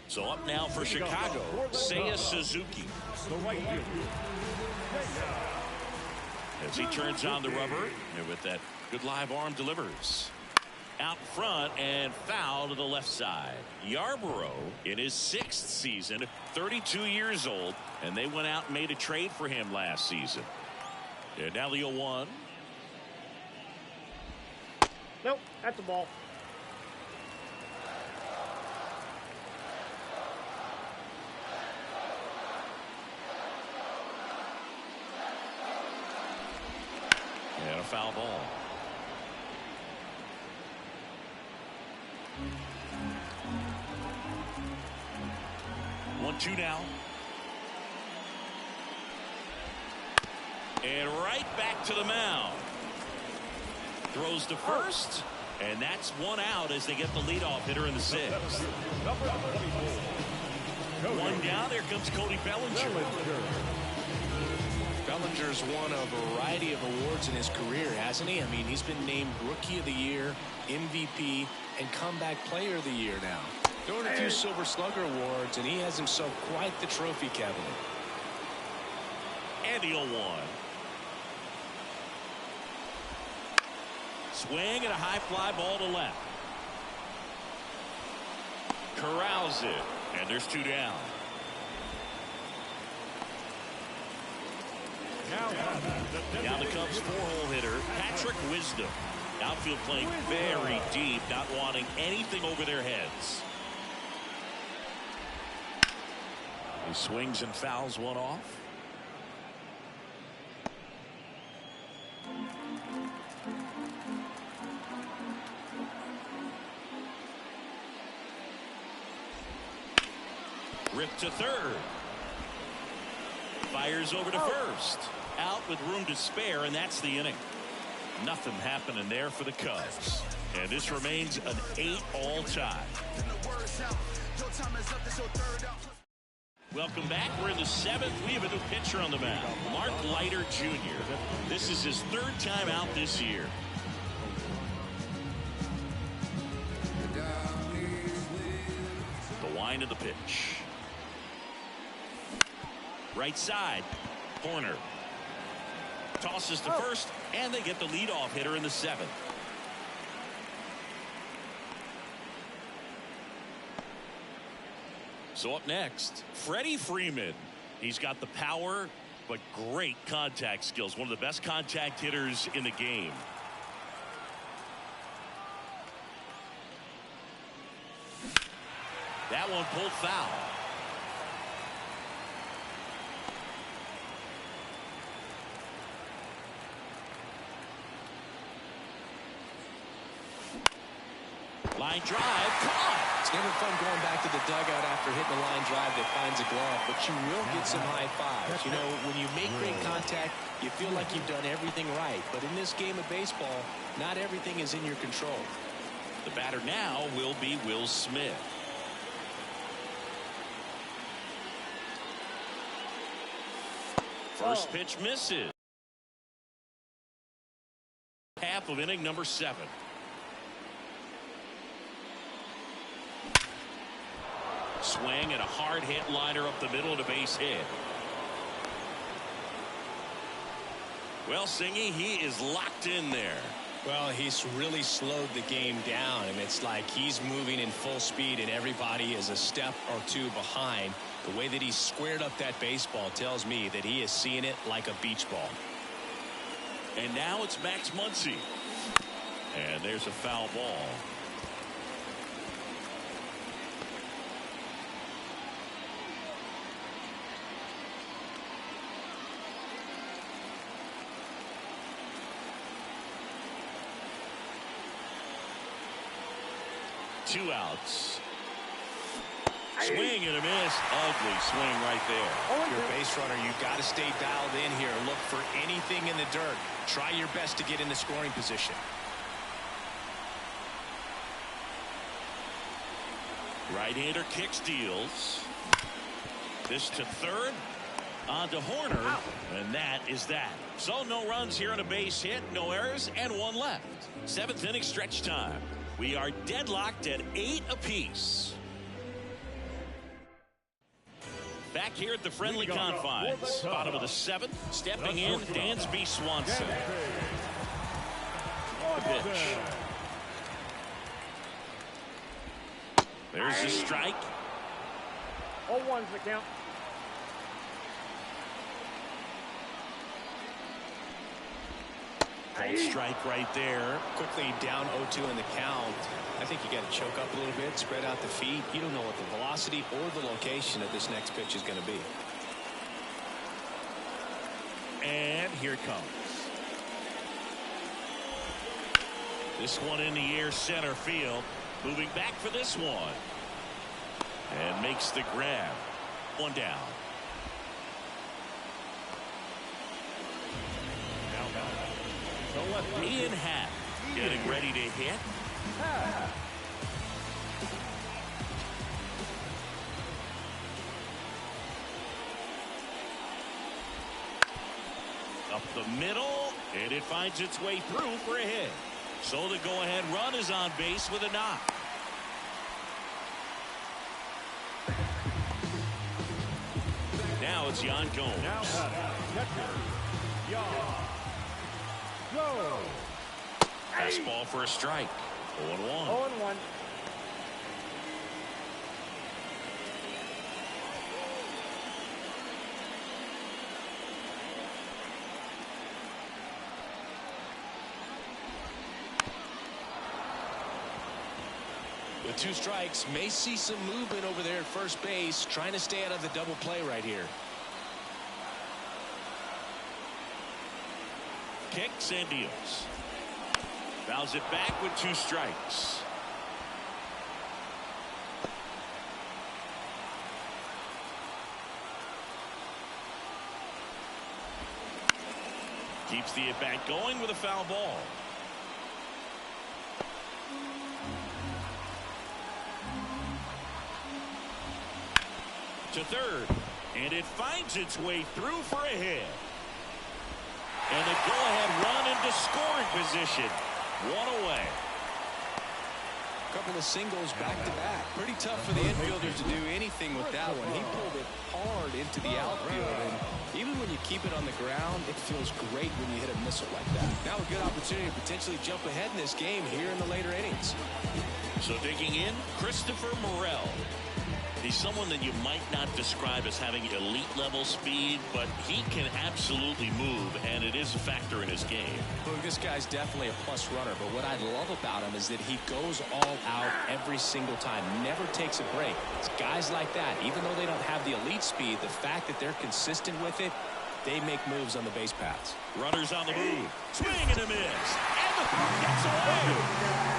So up now for Chicago, Seiya Suzuki. As he turns on the rubber, and with that good live arm delivers. Out front and foul to the left side. Yarbrough in his 6th season, 32 years old, and they went out and made a trade for him last season. And now the 0-1. Nope, that's a ball. And a foul ball. One-two now. And right back to the mound. Throws to first. And that's 1 out as they get the leadoff hitter in the 6th. 1 down. Here comes Cody Bellinger. Bellinger's won a variety of awards in his career, hasn't he? I mean, he's been named Rookie of the Year, MVP, and Comeback Player of the Year now. Throwing a few Silver Slugger awards, and he has himself quite the trophy cabinet. And the 0-1. Swing and a high fly ball to left. Corrals it, and there's 2 down. Now the Cubs 4-hole hitter, Patrick Wisdom. Outfield playing very deep, not wanting anything over their heads. He swings and fouls one off. Ripped to third. Fires over to first. Out with room to spare, and that's the inning. Nothing happening there for the Cubs. And this remains an 8-all tie. Welcome back. We're in the 7th. We have a new pitcher on the mound, Mark Leiter Jr. This is his 3rd time out this year. The wind of the pitch. Right side. Corner. Tosses to first, and they get the leadoff hitter in the 7th. So up next, Freddie Freeman. He's got the power, but great contact skills. One of the best contact hitters in the game. That one pulled foul. Line drive, caught. It's never fun going back to the dugout after hitting a line drive that finds a glove, but you will get some high fives. You know, when you make great contact, you feel like you've done everything right. But in this game of baseball, not everything is in your control. The batter now will be Will Smith. First pitch misses. Half of inning number 7. Swing and a hard hit liner up the middle of the base hit. Well, Singy, he is locked in there. Well, he's really slowed the game down, and it's like he's moving in full speed and everybody is a step or two behind. The way that he squared up that baseball tells me that he is seeing it like a beach ball. And now it's Max Muncy. And there's a foul ball. Two outs. Swing and a miss. Ugly swing right there. If you're a base runner, you've got to stay dialed in here. Look for anything in the dirt. Try your best to get in the scoring position. Right-hander kick steals. This to third. On to Horner. And that is that. So no runs here on a base hit. No errors and 1 left. 7th inning stretch time. We are deadlocked at 8 apiece. Back here at the Friendly Confines. Bottom of the 7th. Stepping in, Dansby Swanson. The pitch. There's the strike. 0-1's the count. Called strike right there. Quickly down 0-2 in the count. I think you got to choke up a little bit, spread out the feet. You don't know what the velocity or the location of this next pitch is going to be. And here it comes. This one in the air, center field. Moving back for this one. And makes the grab. 1 down. Ian Happ getting ready to hit. Up the middle, and it finds its way through for a hit. So the go-ahead run is on base with a knock. Now it's Yan Gomes. Now catcher, Yan Gomes. Fastball for a strike. 0-1. 0-1. With 2 strikes, may see some movement over there at first base, trying to stay out of the double play right here. Kicks and deals. Fouls it back with 2 strikes. Keeps the at-bat going with a foul ball. To third, and it finds its way through for a hit. And the go-ahead run into scoring position. 1 away. A couple of singles back-to-back. Pretty tough for the infielder to do anything with that one. He pulled it hard into the outfield, and even when you keep it on the ground, it feels great when you hit a missile like that. Now a good opportunity to potentially jump ahead in this game here in the later innings. So digging in, Christopher Morel. He's someone that you might not describe as having elite level speed, but he can absolutely move, and it is a factor in his game. Look, this guy's definitely a plus runner, but what I love about him is that he goes all out every single time, never takes a break. It's guys like that, even though they don't have the elite speed, the fact that they're consistent with it, they make moves on the base paths. Runners on the move. Swing and a miss. And the throw gets away.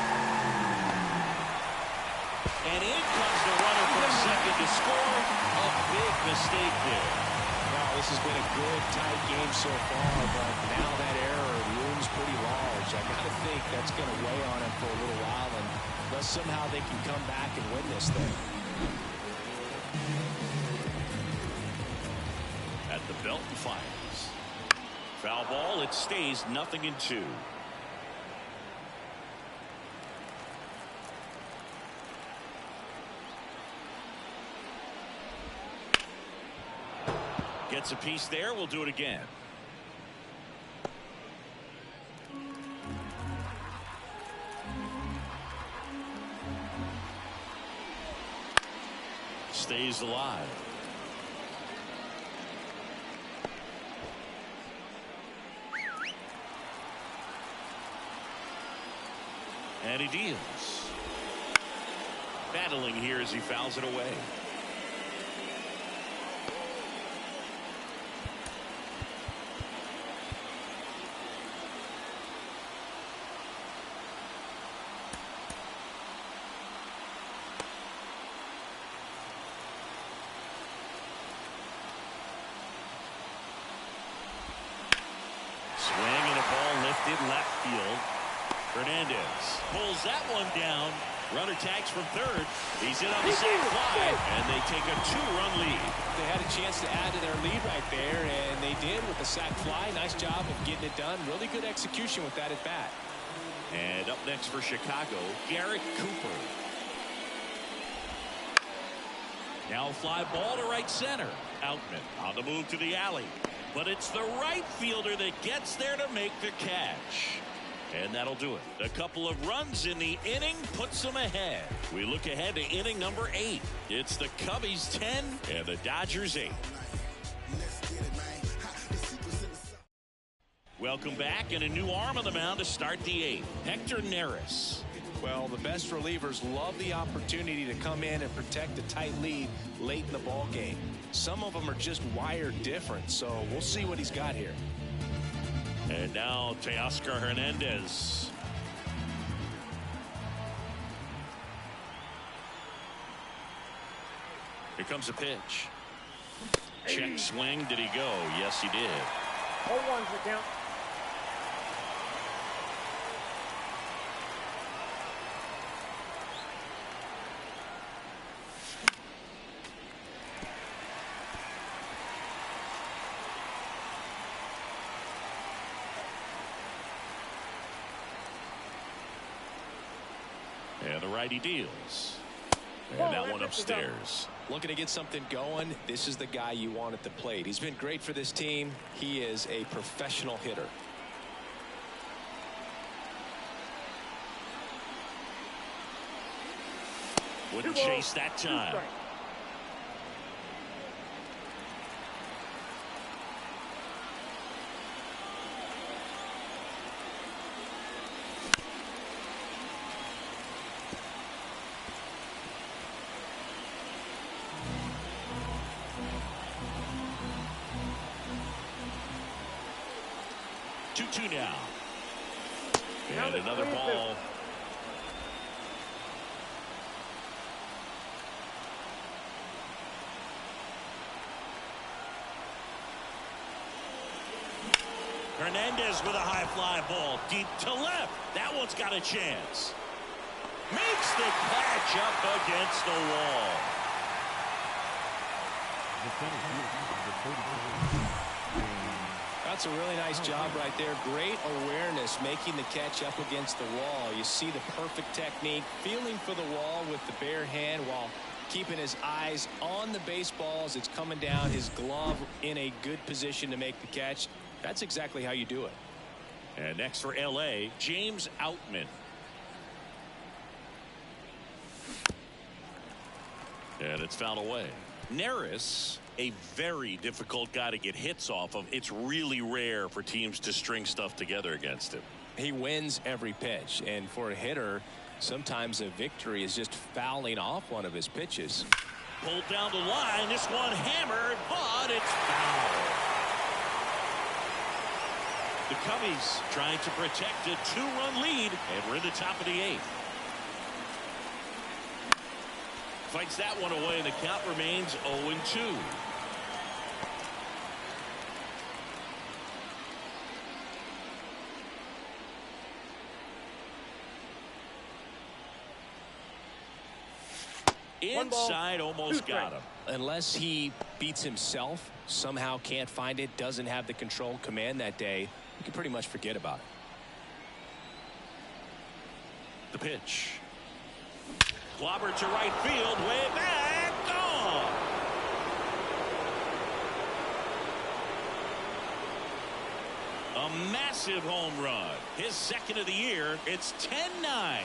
big mistake there. Well, this has been a good, tight game so far, but now that error looms pretty large. I got to think that's going to weigh on him for a little while, unless somehow they can come back and win this thing. At the belt and fires. Foul ball. It stays 0-2. Gets a piece there. We'll do it again. Stays alive. And he deals. Battling here as he fouls it away. Swing and a ball lifted left field. Hernandez pulls that one down. Runner tags from third. He's in on the sac fly, and they take a 2-run lead. They had a chance to add to their lead right there, and they did with the sac fly. Nice job of getting it done. Really good execution with that at bat. And up next for Chicago, Garrett Cooper. Now a fly ball to right center. Outman on the move to the alley. But it's the right fielder that gets there to make the catch. And that'll do it. A couple of runs in the inning puts them ahead. We look ahead to inning number 8. It's the Cubbies 10 and the Dodgers 8. Welcome back, and a new arm on the mound to start the 8th. Hector Neris. Well, the best relievers love the opportunity to come in and protect a tight lead late in the ball game. Some of them are just wired different, so we'll see what he's got here. And now Teoscar Hernandez. Here comes a pitch. Check swing. Did he go? Yes, he did. 0-1's the count. And the righty deals. And that one upstairs. Looking to get something going. This is the guy you want at the plate. He's been great for this team. He is a professional hitter. Wouldn't chase that time. 2-2 now. And another ball. Hernandez with a high fly ball deep to left. That one's got a chance. Makes the catch up against the wall. That's a really nice job right there. Great awareness making the catch up against the wall. You see the perfect technique, feeling for the wall with the bare hand while keeping his eyes on the baseball as it's coming down, his glove in a good position to make the catch. That's exactly how you do it. And next for LA, James Outman. And it's fouled away. Neris, a very difficult guy to get hits off of. It's really rare for teams to string stuff together against him. He wins every pitch, and for a hitter, sometimes a victory is just fouling off one of his pitches. Pulled down the line. This one hammered, but it's foul. The Cubbies trying to protect a 2-run lead, and we're in the top of the 8th. Fights that one away, and the count remains 0-2. Inside, almost got him. Unless he beats himself, somehow can't find it, doesn't have the control command that day, you can pretty much forget about it. The pitch. Clobber to right field, way back, gone. A massive home run. His second of the year. It's 10-9.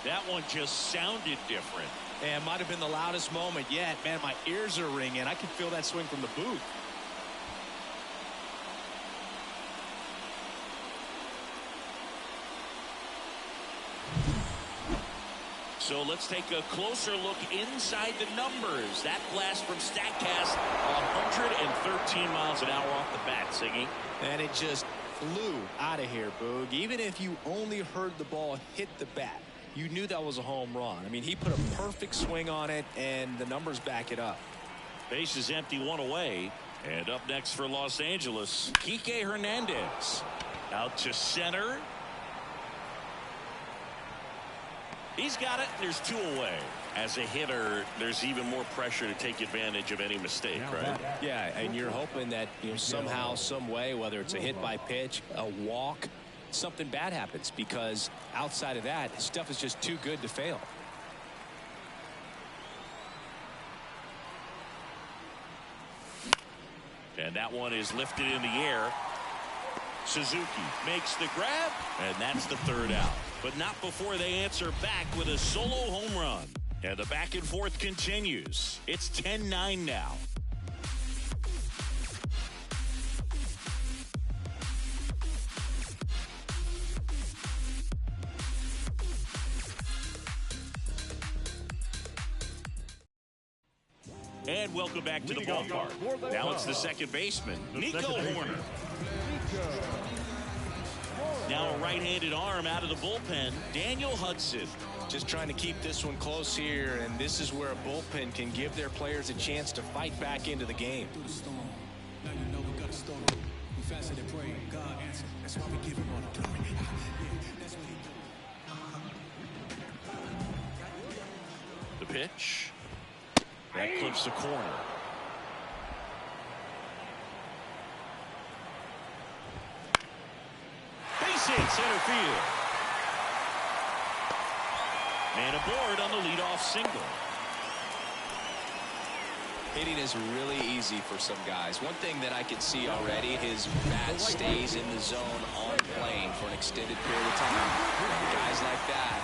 That one just sounded different. And might have been the loudest moment yet. Man, my ears are ringing. I can feel that swing from the booth. So let's take a closer look inside the numbers. That blast from StatCast, 113 miles an hour off the bat, Siggy. And it just flew out of here, Boog. Even if you only heard the ball hit the bat, you knew that was a home run. I mean, he put a perfect swing on it, and the numbers back it up. Base is empty, one away. And up next for Los Angeles, Kike Hernandez. Out to center. He's got it. There's two away. As a hitter, there's even more pressure to take advantage of any mistake, right? Yeah, and you're hoping that somehow, some way, whether it's a hit by pitch, a walk, something bad happens, because outside of that, his stuff is just too good to fail. And that one is lifted in the air. Suzuki makes the grab, and that's the third out. But not before they answer back with a solo home run. And the back and forth continues. It's 10-9 now. And welcome back to the ballpark. Now it's the second baseman, Nico Hoerner. Now a right-handed arm out of the bullpen, Daniel Hudson. Just trying to keep this one close here, and this is where a bullpen can give their players a chance to fight back into the game. The pitch. That clips the corner. Base hit, center field. Man aboard on the leadoff single. Hitting is really easy for some guys. One thing that I can see already, his bat stays in the zone on plane for an extended period of time. Guys like that,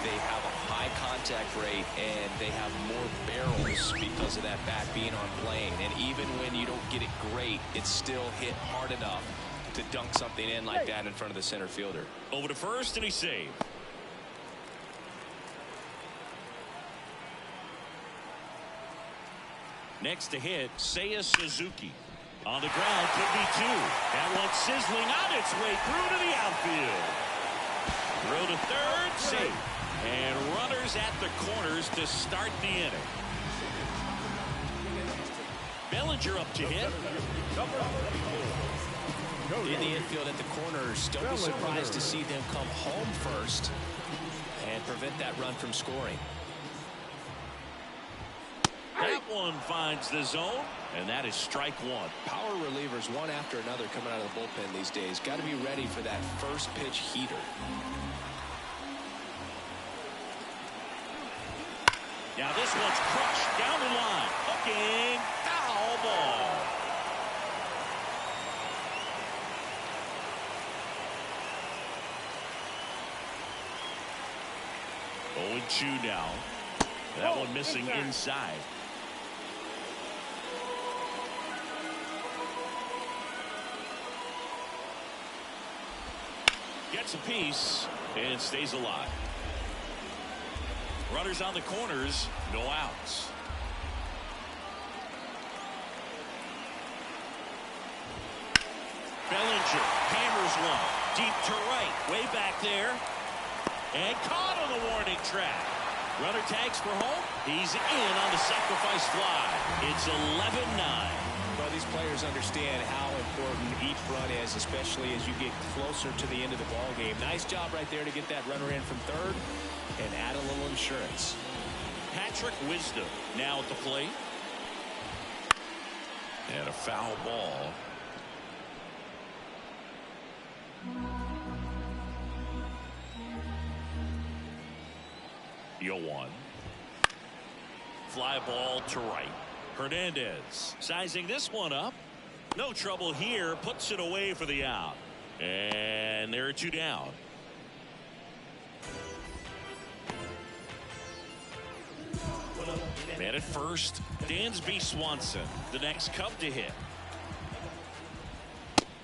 they have a high contact rate and they have more barrels because of that bat being on plane. And even when you don't get it great, it's still hit hard enough to dunk something in like that in front of the center fielder. Over to first, and he saved. Next to hit, Seiya Suzuki. On the ground, could be two. That one sizzling on its way through to the outfield. Throw to third, safe. And runners at the corners to start the inning. Bellinger up to hit. In the infield at the corners, don't be surprised to see them come home first and prevent that run from scoring. That one finds the zone, and that is strike one. Power relievers, one after another, coming out of the bullpen these days. Got to be ready for that first pitch heater. Now this one's crushed down the line. Hooking, foul ball. Oh, 0-2 now. That one missing inside. Gets a piece and stays alive. Runners on the corners, no outs. Bellinger hammers one deep to right, way back there, and caught on the warning track. Runner tags for home. He's in on the sacrifice fly. It's 11-9. Well, these players understand how important each run is, especially as you get closer to the end of the ball game. Nice job right there to get that runner in from third and add a little insurance. Patrick Wisdom now at the plate. And a foul ball. Yoan. Fly ball to right. Hernandez sizing this one up. No trouble here. Puts it away for the out. And there are two down. Man at first, Dansby Swanson, the next Cub to hit.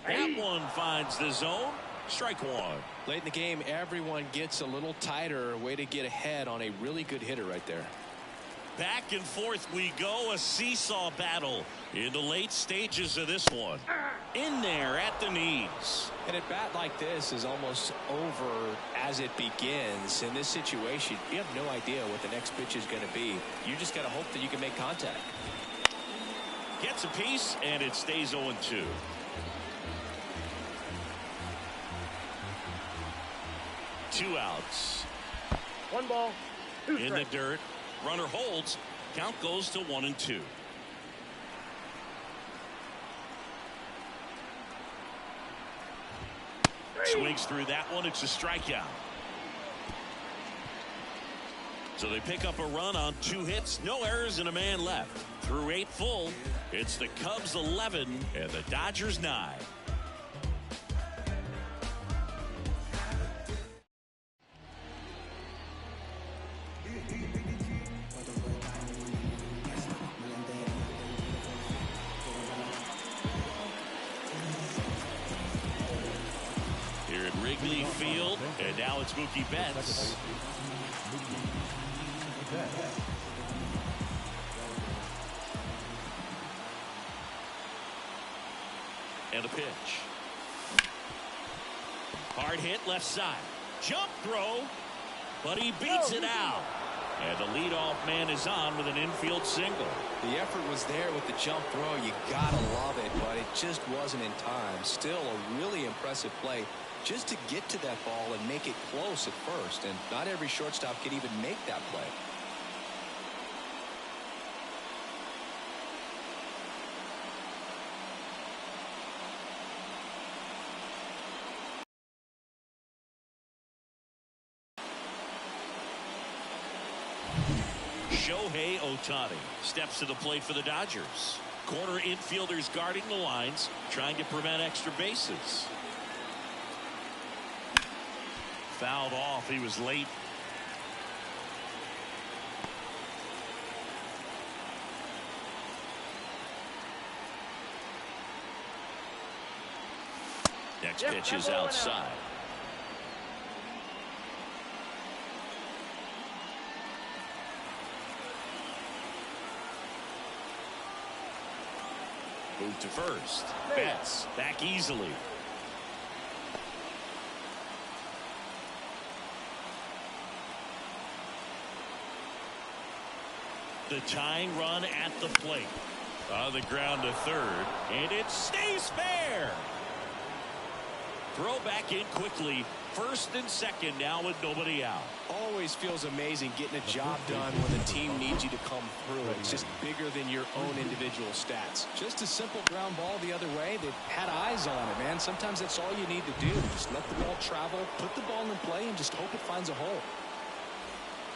That one finds the zone. Strike one. Late in the game, everyone gets a little tighter. Way to get ahead on a really good hitter right there. Back and forth we go. A seesaw battle in the late stages of this one. In there at the knees. And a bat like this is almost over as it begins. In this situation, you have no idea what the next pitch is going to be. You just got to hope that you can make contact. Gets a piece, and it stays 0-2. Two outs. One ball, two in strikes. the dirt. Runner holds. Count goes to 1-2. Swings through that one. It's a strikeout. So they pick up a run on 2 hits. No errors and a man left. Through 8 full. It's the Cubs 11 and the Dodgers 9. Here at Wrigley Field, and now it's Mookie Betts. And a pitch. Hard hit left side. Jump throw, but he beats it out. And the leadoff man is on with an infield single. The effort was there with the jump throw. You gotta love it, but it just wasn't in time. Still a really impressive play just to get to that ball and make it close at first. And not every shortstop can even make that play. Shohei Ohtani steps to the plate for the Dodgers. Corner infielders guarding the lines, trying to prevent extra bases. Fouled off. He was late. Next pitch is outside. Move to first. Betts back easily. The tying run at the plate. On the ground to third. And it stays fair. Throw back in quickly. First and second now with nobody out. Always feels amazing getting a job done when the team needs you to come through. It's just bigger than your own individual stats. Just a simple ground ball the other way. They've had eyes on it, man. Sometimes that's all you need to do. Just let the ball travel, put the ball in play, and just hope it finds a hole.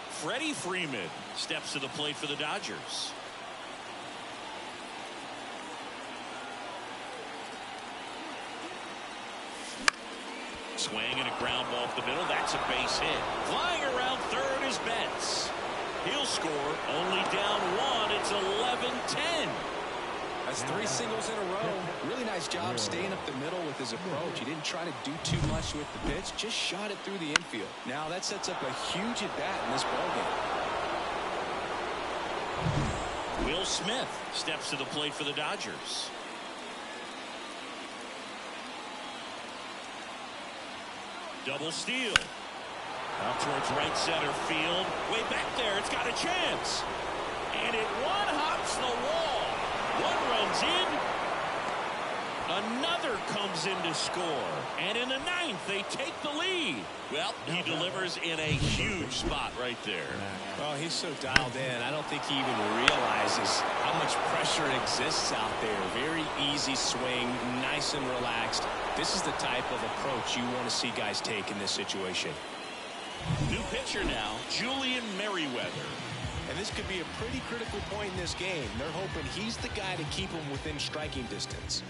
Freddie Freeman steps to the plate for the Dodgers. Swing and a ground ball up the middle. That's a base hit. Flying around third is Betts. He'll score. Only down 1. It's 11-10. That's 3 singles in a row. Really nice job staying up the middle with his approach. He didn't try to do too much with the pitch. Just shot it through the infield. Now that sets up a huge at bat in this ballgame. Will Smith steps to the plate for the Dodgers. Double steal. Out towards right center field. Way back there. It's got a chance. And it one-hops the wall. One runs in. Another comes in to score. And in the ninth, they take the lead. Well, he delivers in a huge spot right there. Oh, he's so dialed in. I don't think he even realizes how much pressure exists out there. Very easy swing, nice and relaxed. This is the type of approach you want to see guys take in this situation. New pitcher now, Julian Merriweather. And this could be a pretty critical point in this game. They're hoping he's the guy to keep them within striking distance.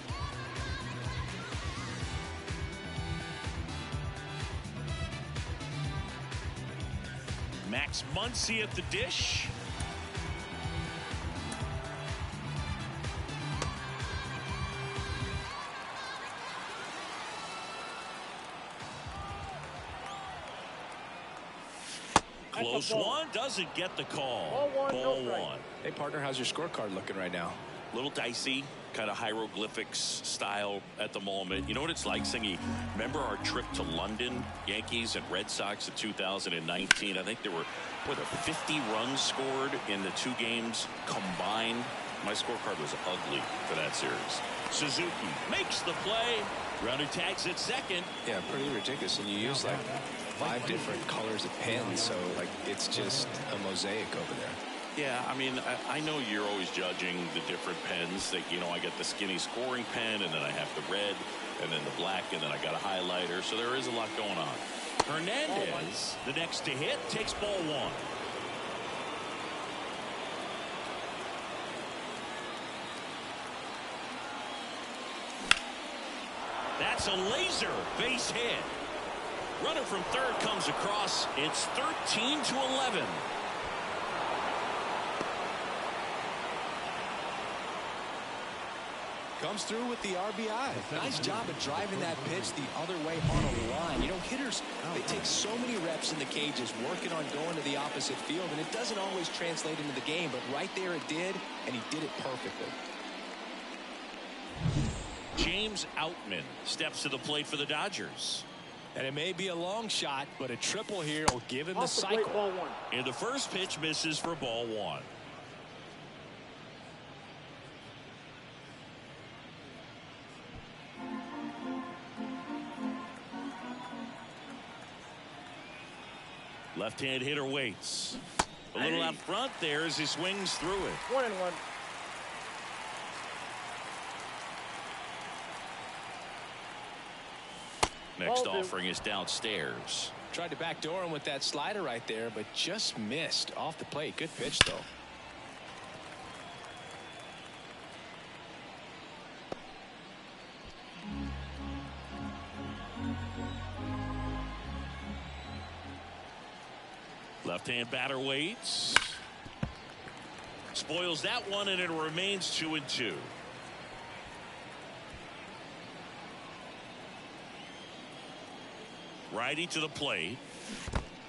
Max Muncy at the dish. Close one, doesn't get the call. Ball one. Hey, partner, how's your scorecard looking right now? Little dicey, kind of hieroglyphics style at the moment. You know what it's like, Singy? Remember our trip to London, Yankees and Red Sox in 2019? I think there were 50 runs scored in the two games combined. My scorecard was ugly for that series. Suzuki makes the play. Runner tags at second. Yeah, pretty ridiculous. And you use like 5 different colors of pens, so like it's just a mosaic over there. Yeah, I mean, I know you're always judging the different pens. That, you know, I get the skinny scoring pen, and then I have the red, and then the black, and then I got a highlighter. So there is a lot going on. Hernandez, the next to hit, takes ball one. That's a laser base hit. Runner from third comes across. It's 13-11. Comes through with the RBI. Nice job of driving that pitch the other way on a line. You know, hitters, they take so many reps in the cages working on going to the opposite field, and it doesn't always translate into the game, but right there it did, and he did it perfectly. James Outman steps to the plate for the Dodgers. And it may be a long shot, but a triple here will give him the cycle. Ball one. And the first pitch misses for ball one. Left-hand hitter waits. A little out front there as he swings through it. 1-1. Next offering is downstairs. Tried to backdoor him with that slider right there, but just missed off the plate. Good pitch, though. Left-hand batter waits. Spoils that one, and it remains 2-2. Righty to the plate.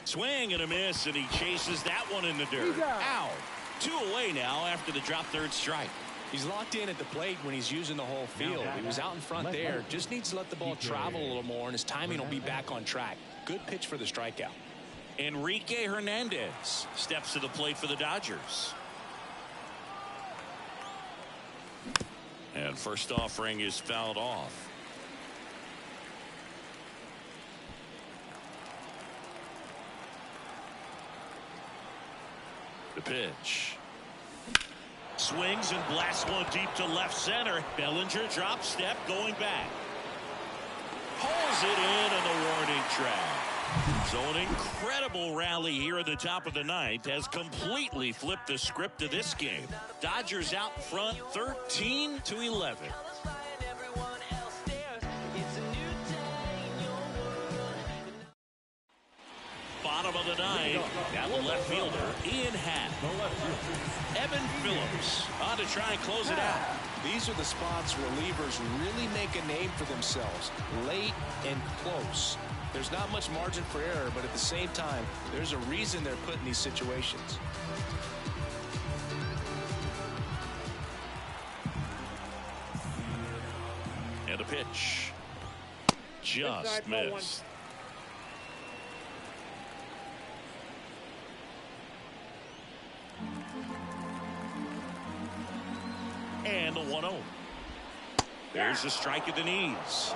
Swing and a miss, and he chases that one in the dirt. Ow. 2 away now after the drop third strike. He's locked in at the plate when he's using the whole field. He was out in front there. Just needs to let the ball travel a little more, and his timing will be back on track. Good pitch for the strikeout. Enrique Hernandez steps to the plate for the Dodgers. And first offering is fouled off. The pitch. Swings and blasts one deep to left center. Bellinger drop step going back. Pulls it in on the warning track. So an incredible rally here at the top of the ninth has completely flipped the script of this game. Dodgers out front 13-11. Bottom of the ninth. Now the left fielder, Ian Happ. Evan Phillips on to try and close it out. These are the spots relievers really make a name for themselves. Late and close. There's not much margin for error, but at the same time, there's a reason they're put in these situations. And a pitch. Just missed. And the 1-0. There's a strike at the knees.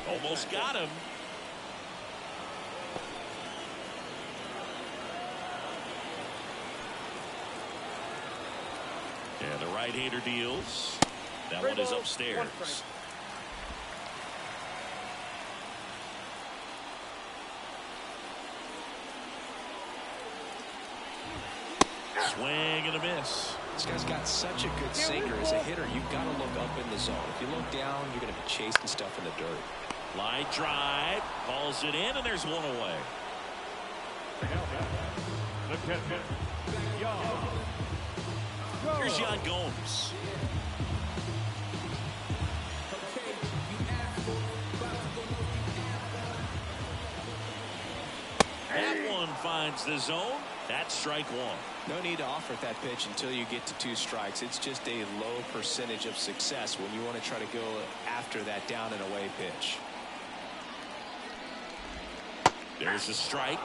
Almost got him. And the right-hander deals. That one is upstairs. Swing and a miss. This guy's got such a good sinker. As a hitter, you've got to look up in the zone. If you look down, you're going to be chasing stuff in the dirt. Line drive. Calls it in, and there's one away. Here's Yan Gomes. That one finds the zone. That's strike one. No need to offer that pitch until you get to 2 strikes. It's just a low percentage of success when you want to try to go after that down and away pitch. There's a strike.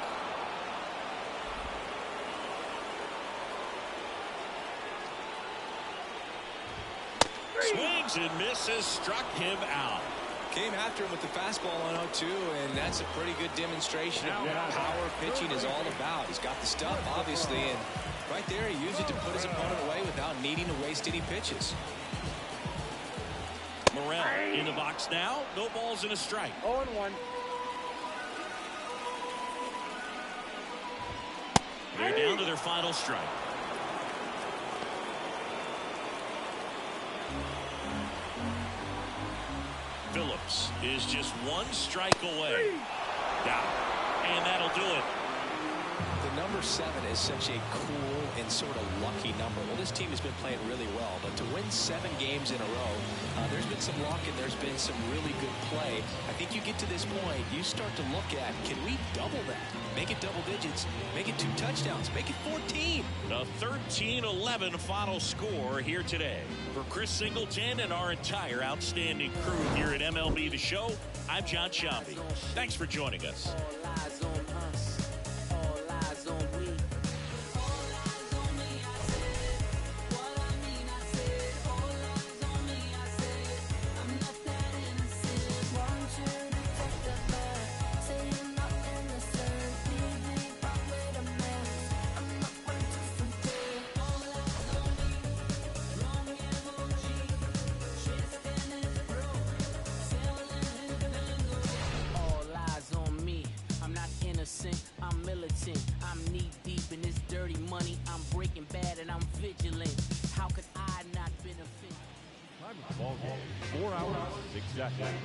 Swings and misses, struck him out. Came after him with the fastball on 0-2, and that's a pretty good demonstration of what power pitching is all about. He's got the stuff, obviously, and right there he used it to put his opponent away without needing to waste any pitches. Morel in the box now. No balls and a strike. 0-1. They're down to their final strike. Phillips is just 1 strike away. Down. And that'll do it. The number 7 is such a cool and sort of lucky number. Well, this team has been playing really well, but to win 7 games in a row, there's been some luck and there's been some really good play. I think you get to this point, you start to look at, can we double that? Make it double digits, make it 2 touchdowns, make it 14. The 13-11 final score here today. For Chris Singleton and our entire outstanding crew here at MLB The Show, I'm John Shambi. Thanks for joining us. I'm militant, I'm knee deep in this dirty money. I'm breaking bad and I'm vigilant. How could I not benefit? Time of the ball game, 4 hours, 6 seconds.